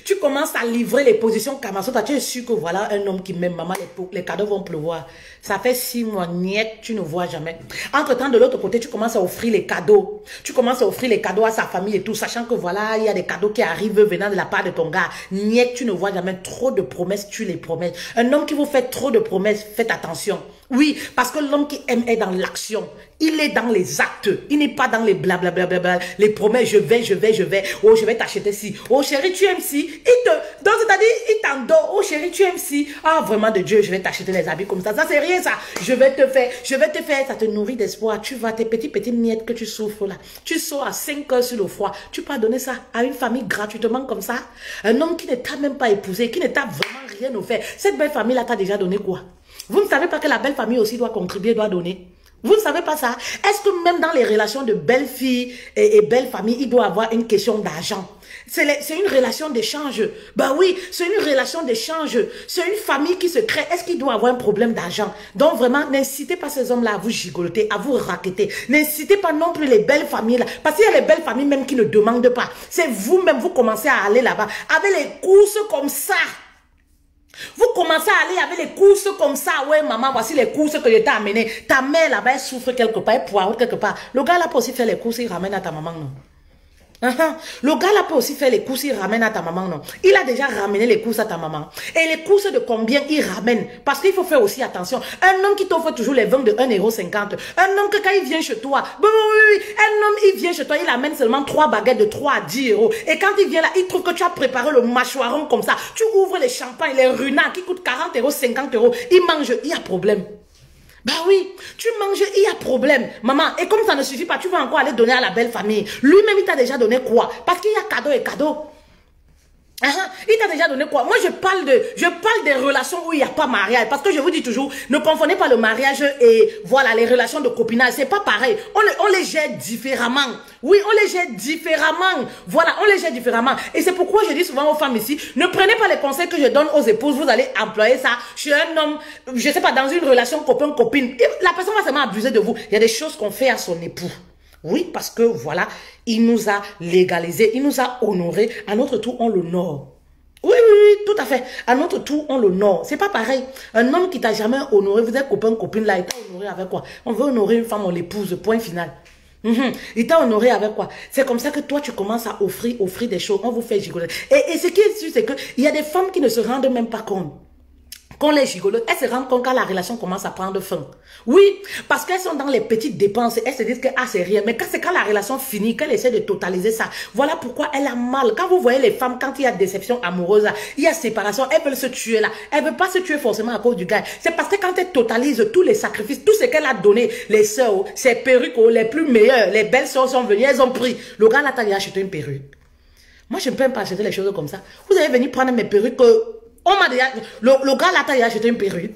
Tu commences à livrer les positions Kamasutra. Tu es sûr que voilà un homme qui m'aime, maman, les cadeaux vont pleuvoir. Ça fait 6 mois, niet, tu ne vois jamais. Entre-temps, de l'autre côté, tu commences à offrir les cadeaux. Tu commences à offrir les cadeaux à sa famille et tout, sachant que voilà, il y a des cadeaux qui arrivent venant de la part de ton gars. Niet, tu ne vois jamais. Trop de promesses, tu les promesses. Un homme qui vous fait trop de promesses, faites attention. Oui, parce que l'homme qui aime est dans l'action. Il est dans les actes. Il n'est pas dans les blablabla, les promesses, je vais. Oh, je vais t'acheter ci. Oh, chérie, tu aimes ci. Donc, c'est-à-dire, il t'endort. Oh, chérie, tu aimes ci. Ah, vraiment de Dieu, je vais t'acheter les habits comme ça. Ça, c'est rien, ça. Je vais te faire. Ça te nourrit d'espoir. Tu vas, tes petites miettes que tu souffres là. Tu sors à 5 heures sur le froid. Tu peux donner ça à une famille gratuitement comme ça. Un homme qui ne t'a même pas épousé, qui ne t'a vraiment rien offert. Cette belle famille-là t'a déjà donné quoi? Vous ne savez pas que la belle famille aussi doit contribuer, doit donner? Vous ne savez pas ça? Est-ce que même dans les relations de belle fille et belle famille, il doit avoir une question d'argent? C'est une relation d'échange. Ben oui, c'est une relation d'échange. C'est une famille qui se crée. Est-ce qu'il doit avoir un problème d'argent? Donc vraiment, n'incitez pas ces hommes-là à vous gigoter, à vous raqueter. N'incitez pas non plus les belles familles là. Parce qu'il y a les belles familles même qui ne demandent pas. C'est vous-même, vous commencez à aller là-bas avec les courses comme ça. Vous commencez à aller avec les courses comme ça. Ouais, maman, voici les courses que je t'ai amenées. Ta mère là-bas, elle souffre quelque part, elle poireau quelque part. Le gars là peut aussi faire les courses, il ramène à ta maman, non? Le gars là peut aussi faire les courses, il ramène à ta maman, non? Il a déjà ramené les courses à ta maman. Et les courses de combien il ramène? Parce qu'il faut faire aussi attention. Un homme qui t'offre toujours les 20 de 1,50 €. Un homme que quand il vient chez toi, un homme il vient chez toi, il amène seulement 3 baguettes de 3 à 10 €. Et quand il vient là, il trouve que tu as préparé le mâchoiron comme ça. Tu ouvres les champagnes, les runards qui coûtent 40 €, 50 €. Il mange, il y a problème. Bah oui, tu manges, il y a problème. Maman, et comme ça ne suffit pas, tu vas encore aller donner à la belle famille. Lui-même, il t'a déjà donné quoi? Parce qu'il y a cadeau et cadeau. Il t'a déjà donné quoi? Moi, je parle des relations où il n'y a pas mariage. Parce que je vous dis toujours, ne confondez pas le mariage et voilà, les relations de copinage. C'est pas pareil. On les gère différemment. Oui, on les gère différemment. Voilà, on les gère différemment. Et c'est pourquoi je dis souvent aux femmes ici, ne prenez pas les conseils que je donne aux épouses. Vous allez employer ça chez un homme, je sais pas, dans une relation copain-copine. La personne va seulement abuser de vous. Il y a des choses qu'on fait à son époux. Oui, parce que voilà, il nous a légalisé, il nous a honoré. À notre tour, on l'honore. Oui, oui, oui. tout à fait. À notre tour, on l'honore. C'est pas pareil. Un homme qui t'a jamais honoré, vous êtes copain, copine là, il t'a honoré avec quoi? On veut honorer une femme, on l'épouse, point final. Il t'a honoré avec quoi? C'est comme ça que toi, tu commences à offrir des choses. On vous fait gigoler. Et ce qui est sûr, c'est qu'il y a des femmes qui ne se rendent même pas compte. Qu'on les gigolote, elles se rendent compte quand la relation commence à prendre fin. Oui, parce qu'elles sont dans les petites dépenses, elles se disent que ah, c'est rien. Mais quand c'est quand la relation finit, qu'elles essaient de totaliser ça. Voilà pourquoi elle a mal. Quand vous voyez les femmes, quand il y a déception amoureuse, il y a séparation, elles veulent se tuer là. Elles ne veulent pas se tuer forcément à cause du gars. C'est parce que quand elles totalisent tous les sacrifices, tout ce qu'elle a donné, les sœurs, ses perruques, les plus meilleures, les belles sœurs sont venues, elles ont pris. Le gars là, t'as acheté une perruque. Moi, je ne peux pas acheter les choses comme ça. Vous allez venir prendre mes perruques. On m'a déjà, le gars là, t'as acheté une perruque.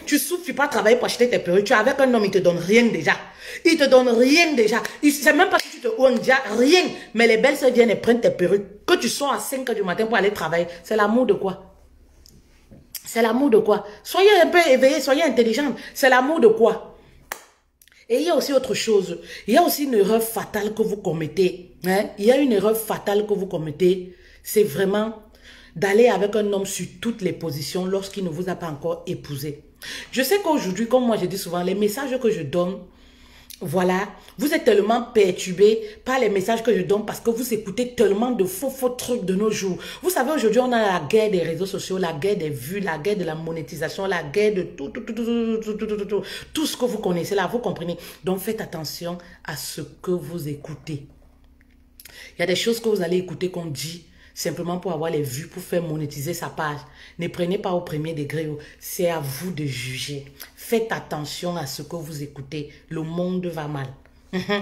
Tu souffres, tu peux pas travailler pour acheter tes perruques. Tu es avec un homme, il te donne rien déjà. Il te donne rien déjà. C'est même pas que tu te ouvres déjà, rien. Mais les belles sœurs viennent et prennent tes perruques. Que tu sors à 5 h du matin pour aller travailler. C'est l'amour de quoi? C'est l'amour de quoi? Soyez un peu éveillés, soyez intelligents. C'est l'amour de quoi? Et il y a aussi autre chose. Il y a aussi une erreur fatale que vous commettez. Hein? Il y a une erreur fatale que vous commettez. C'est vraiment d'aller avec un homme sur toutes les positions lorsqu'il ne vous a pas encore épousé. Je sais qu'aujourd'hui, comme moi je dis souvent, les messages que je donne, voilà, vous êtes tellement perturbés par les messages que je donne parce que vous écoutez tellement de faux trucs de nos jours. Vous savez, aujourd'hui, on a la guerre des réseaux sociaux, la guerre des vues, la guerre de la monétisation, la guerre de tout ce que vous connaissez là, vous comprenez. Donc, faites attention à ce que vous écoutez. Il y a des choses que vous allez écouter qu'on dit simplement pour avoir les vues, pour faire monétiser sa page. Ne prenez pas au premier degré. C'est à vous de juger. Faites attention à ce que vous écoutez. Le monde va mal.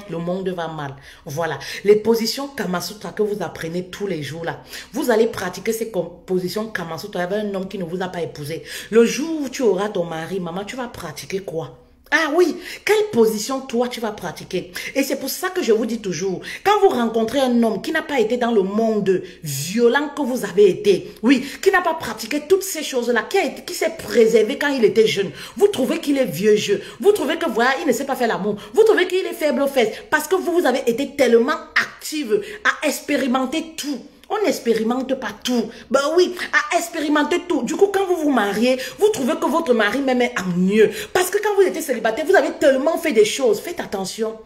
Le monde va mal. Voilà. Les positions Kamasutra que vous apprenez tous les jours là. Vous allez pratiquer ces positions Kamasutra avec un homme qui ne vous a pas épousé. Le jour où tu auras ton mari, maman, tu vas pratiquer quoi? Ah oui, quelle position toi tu vas pratiquer? Et c'est pour ça que je vous dis toujours, quand vous rencontrez un homme qui n'a pas été dans le monde violent que vous avez été, oui, qui n'a pas pratiqué toutes ces choses-là, qui s'est préservé quand il était jeune, vous trouvez qu'il est vieux jeu, vous trouvez que voilà, il ne sait pas faire l'amour, vous trouvez qu'il est faible aux fesses, parce que vous avez été tellement active à expérimenter tout. On n'expérimente pas tout. Ben oui, à expérimenter tout. Du coup, quand vous vous mariez, vous trouvez que votre mari même est mieux. Parce que quand vous étiez célibataire, vous avez tellement fait des choses. Faites attention.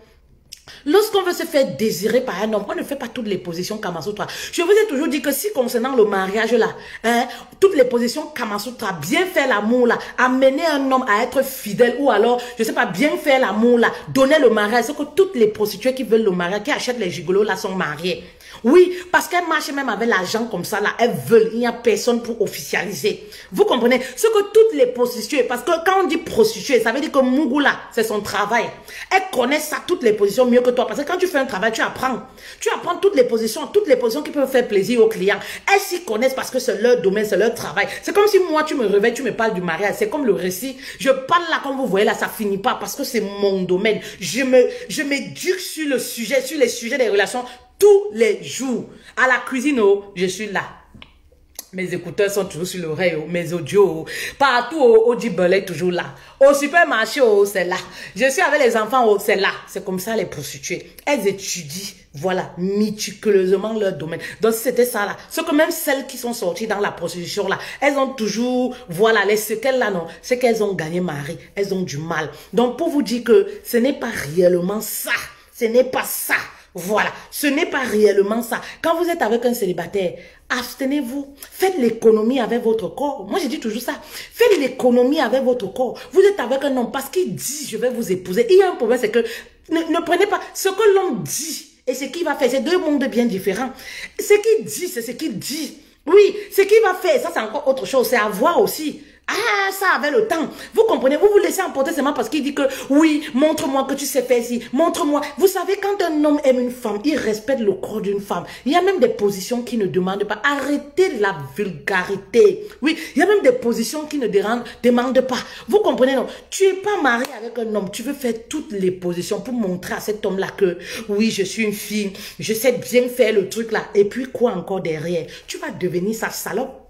Lorsqu'on veut se faire désirer par un homme, on ne fait pas toutes les positions Kamasutra. Je vous ai toujours dit que si concernant le mariage là, toutes les positions Kamasutra, bien faire l'amour là, amener un homme à être fidèle ou alors, je sais pas, bien faire l'amour là, donner le mariage, c'est que toutes les prostituées qui veulent le mariage, qui achètent les gigolos là sont mariées. Oui, parce qu'elles marchent même avec l'argent comme ça là, elles veulent, il n'y a personne pour officialiser. Vous comprenez? Ce que toutes les prostituées, parce que quand on dit prostituée, ça veut dire que Mougou là, c'est son travail. Elles connaissent ça, toutes les positions mieux que toi. Parce que quand tu fais un travail, tu apprends. Tu apprends toutes les positions qui peuvent faire plaisir aux clients. Elles s'y connaissent parce que c'est leur domaine, c'est leur travail. C'est comme si moi, tu me réveilles, tu me parles du mariage. C'est comme le récit. Je parle là, comme vous voyez là, ça finit pas parce que c'est mon domaine. Je m'éduque sur le sujet, sur les sujets des relations tous les jours. À la cuisine, oh, je suis là. Mes écouteurs sont toujours sur l'oreille, mes audios, partout au Dibel toujours là. Au supermarché, c'est là. Je suis avec les enfants, c'est là. C'est comme ça les prostituées. Elles étudient, voilà, méticuleusement leur domaine. Donc c'était ça là. Ce que même celles qui sont sorties dans la prostitution là, elles ont toujours, voilà, les séquelles là, non, c'est qu'elles ont gagné mari. Elles ont du mal. Donc pour vous dire que ce n'est pas réellement ça. Ce n'est pas ça. Voilà, ce n'est pas réellement ça. Quand vous êtes avec un célibataire, abstenez-vous. Faites l'économie avec votre corps. Moi, je dis toujours ça. Faites l'économie avec votre corps. Vous êtes avec un homme parce qu'il dit, je vais vous épouser. Il y a un problème, c'est que ne prenez pas ce que l'homme dit et ce qu'il va faire. C'est deux mondes bien différents. Ce qu'il dit, c'est ce qu'il dit. Oui, ce qu'il va faire, ça c'est encore autre chose. C'est à voir aussi. Ah, ça avec le temps. Vous comprenez, vous vous laissez emporter seulement parce qu'il dit que oui, montre-moi que tu sais faire ci, montre-moi. Vous savez, quand un homme aime une femme, il respecte le corps d'une femme. Il y a même des positions qui ne demandent pas. Arrêtez la vulgarité. Oui, il y a même des positions qui ne demandent pas. Vous comprenez, non? Tu n'es pas marié avec un homme. Tu veux faire toutes les positions pour montrer à cet homme-là que oui, je suis une fille, je sais bien faire le truc là. Et puis quoi encore derrière? Tu vas devenir sa salope.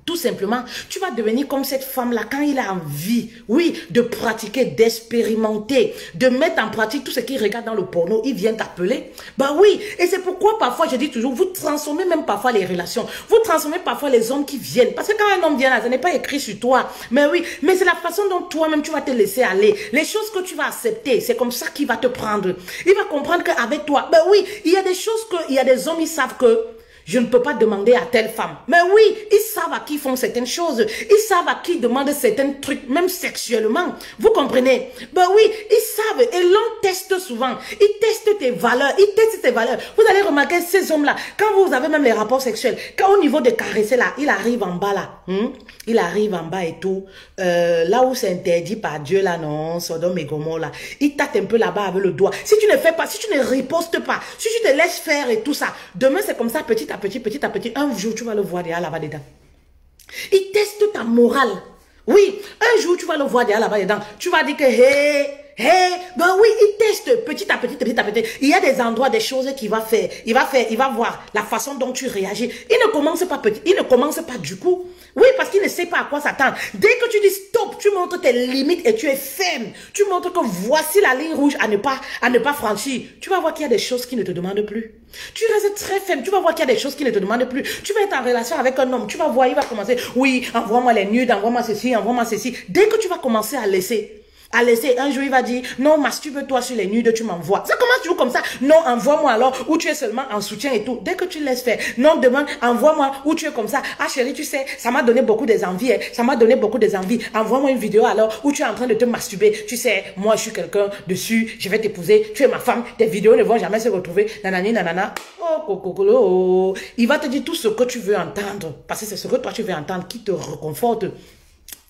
Tout simplement, tu vas devenir comme cette femme-là quand il a envie, oui, de pratiquer, d'expérimenter, de mettre en pratique tout ce qu'il regarde dans le porno, il vient t'appeler. Bah oui, et c'est pourquoi parfois, je dis toujours, vous transformez même parfois les relations, vous transformez parfois les hommes qui viennent. Parce que quand un homme vient là, ce n'est pas écrit sur toi, mais oui, mais c'est la façon dont toi-même tu vas te laisser aller. Les choses que tu vas accepter, c'est comme ça qu'il va te prendre. Il va comprendre qu'avec toi, ben oui, il y a des choses il y a des hommes, ils savent que je ne peux pas demander à telle femme. Mais oui, ils savent à qui font certaines choses. Ils savent à qui demandent certains trucs, même sexuellement. Vous comprenez? Ben oui, ils savent. Et l'homme teste souvent. Ils testent tes valeurs. Ils testent tes valeurs. Vous allez remarquer ces hommes-là, quand vous avez même les rapports sexuels, quand au niveau de caresser là, il arrive en bas là. Il arrive en bas et tout. Là où c'est interdit par Dieu là, non, Sodome et Gomorrhe là. Il tâte un peu là-bas avec le doigt. Si tu ne fais pas, si tu ne ripostes pas, si tu te laisses faire et tout ça, demain c'est comme ça, petit à petit, un jour tu vas le voir derrière là-bas dedans. Il teste ta morale. Oui, un jour tu vas le voir derrière là-bas dedans. Tu vas dire que ben oui, il teste petit à petit. Il y a des endroits, des choses qu'il va faire. Il va voir la façon dont tu réagis. Il ne commence pas petit, il ne commence pas du coup. Oui, parce qu'il ne sait pas à quoi s'attendre. Dès que tu dis stop, tu montres tes limites et tu es ferme. Tu montres que voici la ligne rouge à ne pas franchir. Tu vas voir qu'il y a des choses qui ne te demandent plus. Tu restes très ferme. Tu vas voir qu'il y a des choses qui ne te demandent plus. Tu vas être en relation avec un homme. Tu vas voir, il va commencer. Oui, envoie-moi les nudes, envoie-moi ceci, envoie-moi ceci. Dès que tu vas commencer à laisser, un jour il va dire, non, masturbe-toi sur les nudes, tu m'envoies. Ça commence toujours comme ça. Non, envoie-moi alors, où tu es seulement en soutien et tout. Dès que tu laisses faire. Non, demain, envoie-moi, où tu es comme ça. Ah chérie, tu sais, ça m'a donné beaucoup des envies. Ça m'a donné beaucoup des envies. Envoie-moi une vidéo alors, où tu es en train de te masturber. Tu sais, moi je suis quelqu'un dessus, je vais t'épouser, tu es ma femme, tes vidéos ne vont jamais se retrouver. Nanani, nanana. Oh, cococolo. Il va te dire tout ce que tu veux entendre. Parce que c'est ce que toi tu veux entendre qui te réconforte,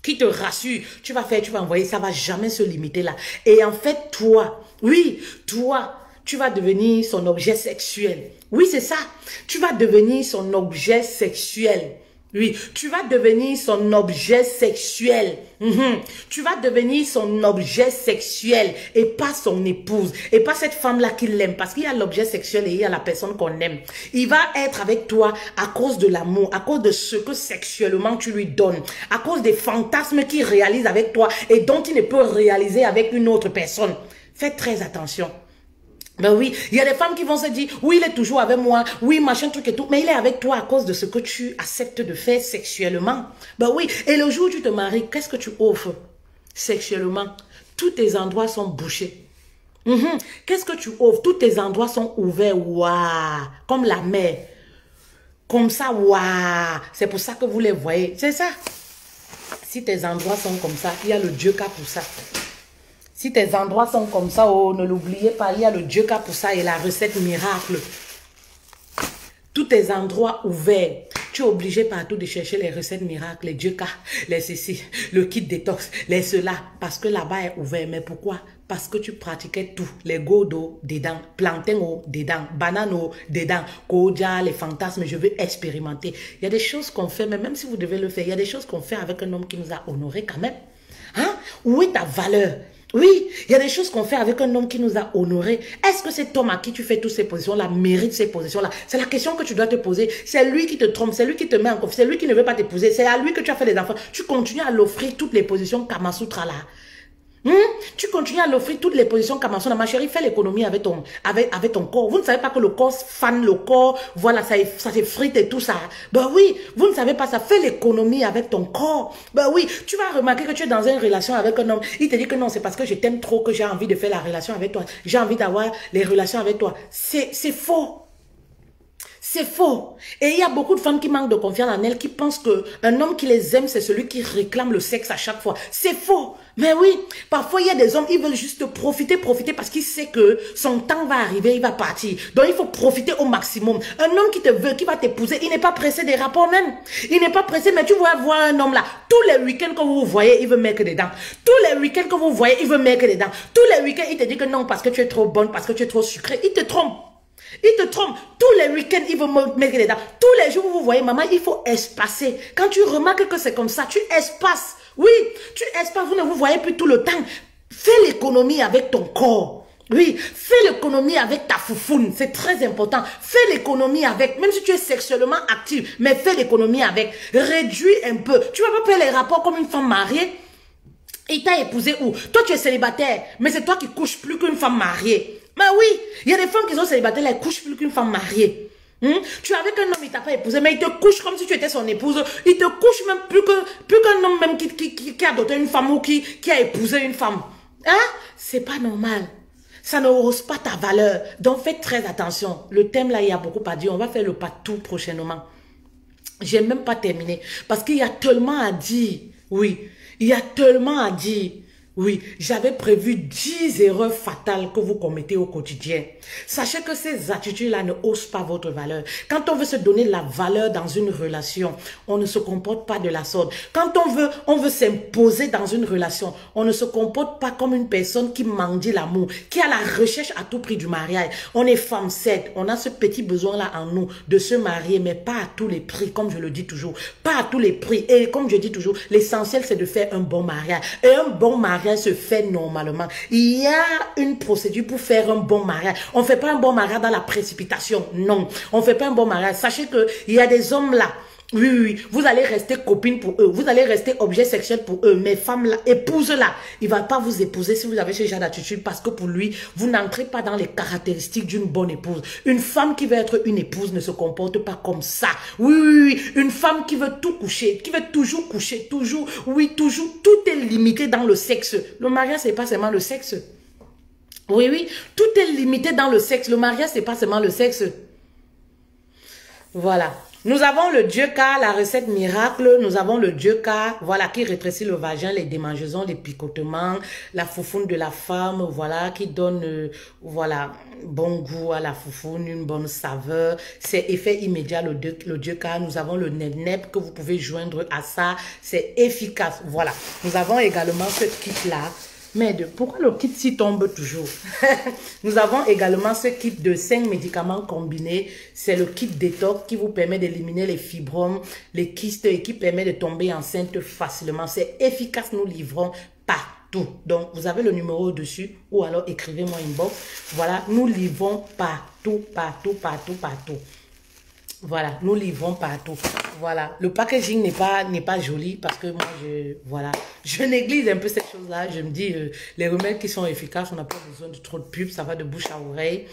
qui te rassure, tu vas faire, tu vas envoyer, ça va jamais se limiter là. Et en fait, toi, oui, toi, tu vas devenir son objet sexuel. Oui, c'est ça. Tu vas devenir son objet sexuel. Oui, tu vas devenir son objet sexuel. Tu vas devenir son objet sexuel et pas son épouse. Et pas cette femme-là qui l'aime. Parce qu'il y a l'objet sexuel et il y a la personne qu'on aime. Il va être avec toi à cause de l'amour, à cause de ce que sexuellement tu lui donnes, à cause des fantasmes qu'il réalise avec toi et dont il ne peut réaliser avec une autre personne. Faites très attention. Ben oui, il y a des femmes qui vont se dire, oui, il est toujours avec moi, oui, machin, truc et tout, mais il est avec toi à cause de ce que tu acceptes de faire sexuellement. Ben oui, et le jour où tu te maries, qu'est-ce que tu offres sexuellement? Tous tes endroits sont bouchés. Qu'est-ce que tu offres? Tous tes endroits sont ouverts, waouh, comme la mer. Comme ça, waouh, c'est pour ça que vous les voyez, c'est ça. Si tes endroits sont comme ça, il y a le Dieu qui a pour ça. Si tes endroits sont comme ça, oh, ne l'oubliez pas, il y a le Dieu qui a pour ça et la recette miracle. Tous tes endroits ouverts, tu es obligé partout de chercher les recettes miracles, les Dieu qui a, les ceci, le kit détox, les cela, parce que là-bas est ouvert. Mais pourquoi? Parce que tu pratiquais tout, les godos dedans, plantain dedans, banane dedans, koja, les fantasmes, je veux expérimenter. Il y a des choses qu'on fait, mais même si vous devez le faire, il y a des choses qu'on fait avec un homme qui nous a honorés quand même. Hein? Où est ta valeur? Oui, il y a des choses qu'on fait avec un homme qui nous a honorés. Est-ce que cet homme à qui tu fais toutes ces positions-là mérite ces positions-là? C'est la question que tu dois te poser. C'est lui qui te trompe, c'est lui qui te met en confiance, c'est lui qui ne veut pas t'épouser, c'est à lui que tu as fait des enfants. Tu continues à l'offrir toutes les positions Kamasutra là. Tu continues à l'offrir toutes les positions Kamasutra. Ma chérie, fais l'économie avec ton corps. Vous ne savez pas que le corps fane le corps, voilà, ça s'effrite et tout ça. Ben oui, vous ne savez pas ça. Fais l'économie avec ton corps. Ben oui, tu vas remarquer que tu es dans une relation avec un homme. Il te dit que non, c'est parce que je t'aime trop que j'ai envie de faire la relation avec toi. J'ai envie d'avoir les relations avec toi. C'est faux. C'est faux. Et il y a beaucoup de femmes qui manquent de confiance en elles, qui pensent qu'un homme qui les aime, c'est celui qui réclame le sexe à chaque fois. C'est faux. Mais oui, parfois il y a des hommes, ils veulent juste profiter parce qu'ils savent que son temps va arriver, il va partir. Donc il faut profiter au maximum. Un homme qui te veut, qui va t'épouser, il n'est pas pressé des rapports même. Il n'est pas pressé, mais tu vas voir un homme là, tous les week-ends que vous voyez, il veut mettre dedans. Tous les week-ends que vous voyez, il veut mettre dedans. Tous les week-ends, il te dit que non, parce que tu es trop bonne, parce que tu es trop sucrée. Il te trompe. Il te trompe. Tous les week-ends, il veut mettre dedans. Tous les jours, vous voyez, maman, il faut espacer. Quand tu remarques que c'est comme ça, tu espaces. Oui, tu espaces. Vous ne vous voyez plus tout le temps. Fais l'économie avec ton corps. Oui, fais l'économie avec ta foufoune, c'est très important. Fais l'économie avec, même si tu es sexuellement active, mais fais l'économie avec. Réduis un peu. Tu vas pas faire les rapports comme une femme mariée. Il t'a épousé où? Toi, tu es célibataire, mais c'est toi qui couches plus qu'une femme mariée. Mais oui, il y a des femmes qui sont célibataires, elles couchent plus qu'une femme mariée. Tu es avec un homme, il t'a pas épousé, mais il te couche comme si tu étais son épouse. Il te couche même plus qu'un homme même qui a adopté une femme ou qui a épousé une femme. Hein? C'est pas normal. Ça ne hausse pas ta valeur. Donc faites très attention. Le thème là, il y a beaucoup à dire. On va faire le patou prochainement. J'ai même pas terminé. Parce qu'il y a tellement à dire. Oui. Il y a tellement à dire. Oui, j'avais prévu 10 erreurs fatales que vous commettez au quotidien. Sachez que ces attitudes-là ne haussent pas votre valeur. Quand on veut se donner la valeur dans une relation, on ne se comporte pas de la sorte. Quand on veut s'imposer dans une relation, on ne se comporte pas comme une personne qui mendie l'amour, qui a la recherche à tout prix du mariage. On est femme 7, on a ce petit besoin-là en nous de se marier, mais pas à tous les prix, comme je le dis toujours. Pas à tous les prix. Et comme je dis toujours, l'essentiel, c'est de faire un bon mariage. Et un bon mariage se fait normalement. Il y a une procédure pour faire un bon mariage. On ne fait pas un bon mariage dans la précipitation. Non, on ne fait pas un bon mariage. Sachez qu'il y a des hommes là. Oui, vous allez rester copine pour eux. Vous allez rester objet sexuel pour eux. Mais femme là, épouse là, il ne va pas vous épouser si vous avez ce genre d'attitude parce que pour lui, vous n'entrez pas dans les caractéristiques d'une bonne épouse. Une femme qui veut être une épouse ne se comporte pas comme ça. Oui. Une femme qui veut tout coucher, qui veut toujours coucher, toujours, oui, toujours. Tout est limité dans le sexe. Le mariage, c'est pas seulement le sexe. Oui, tout est limité dans le sexe. Le mariage, c'est pas seulement le sexe. Voilà. Nous avons le Dieu K, la recette miracle. Nous avons le Dieu K, voilà, qui rétrécit le vagin, les démangeaisons, les picotements, la foufoune de la femme, voilà, qui donne, voilà, bon goût à la foufoune, une bonne saveur. C'est effet immédiat, le Dieu K. Nous avons le nep-nep que vous pouvez joindre à ça. C'est efficace, voilà. Nous avons également ce kit-là. Mais pourquoi le kit s'y tombe toujours? Nous avons également ce kit de 5 médicaments combinés. C'est le kit détox qui vous permet d'éliminer les fibromes, les kystes et qui permet de tomber enceinte facilement. C'est efficace, nous livrons partout. Donc, vous avez le numéro au-dessus ou alors écrivez-moi inbox. Voilà, nous livrons partout. Voilà, nous livrons partout. Voilà, le packaging n'est pas joli parce que moi, je néglige un peu cette chose-là. Je me dis, les remèdes qui sont efficaces, on n'a pas besoin de trop de pub, ça va de bouche à oreille.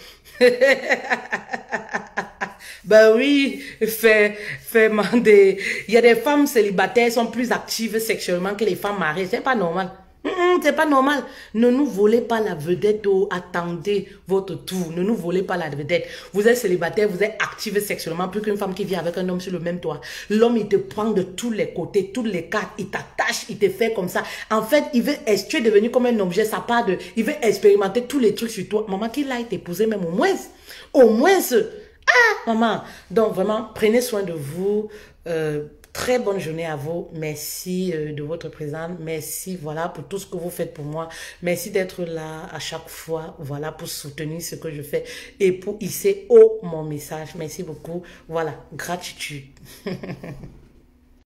Ben oui, il y a des femmes célibataires qui sont plus actives sexuellement que les femmes mariées. C'est pas normal. C'est pas normal. Ne nous volez pas la vedette. Attendez votre tour. Ne nous volez pas la vedette. Vous êtes célibataire, vous êtes active sexuellement plus qu'une femme qui vit avec un homme sur le même toit. L'homme, il te prend de tous les côtés, toutes les cartes. Il t'attache, il te fait comme ça. En fait, tu es devenu comme un objet. Ça part de... Il veut expérimenter tous les trucs sur toi. Maman, qu'il aille t'épouser même au moins. Au moins. Ah, maman. Donc, vraiment, prenez soin de vous. Très bonne journée à vous. Merci de votre présence. Merci, voilà, pour tout ce que vous faites pour moi. Merci d'être là à chaque fois, voilà, pour soutenir ce que je fais et pour hisser haut mon message. Merci beaucoup. Voilà, gratitude.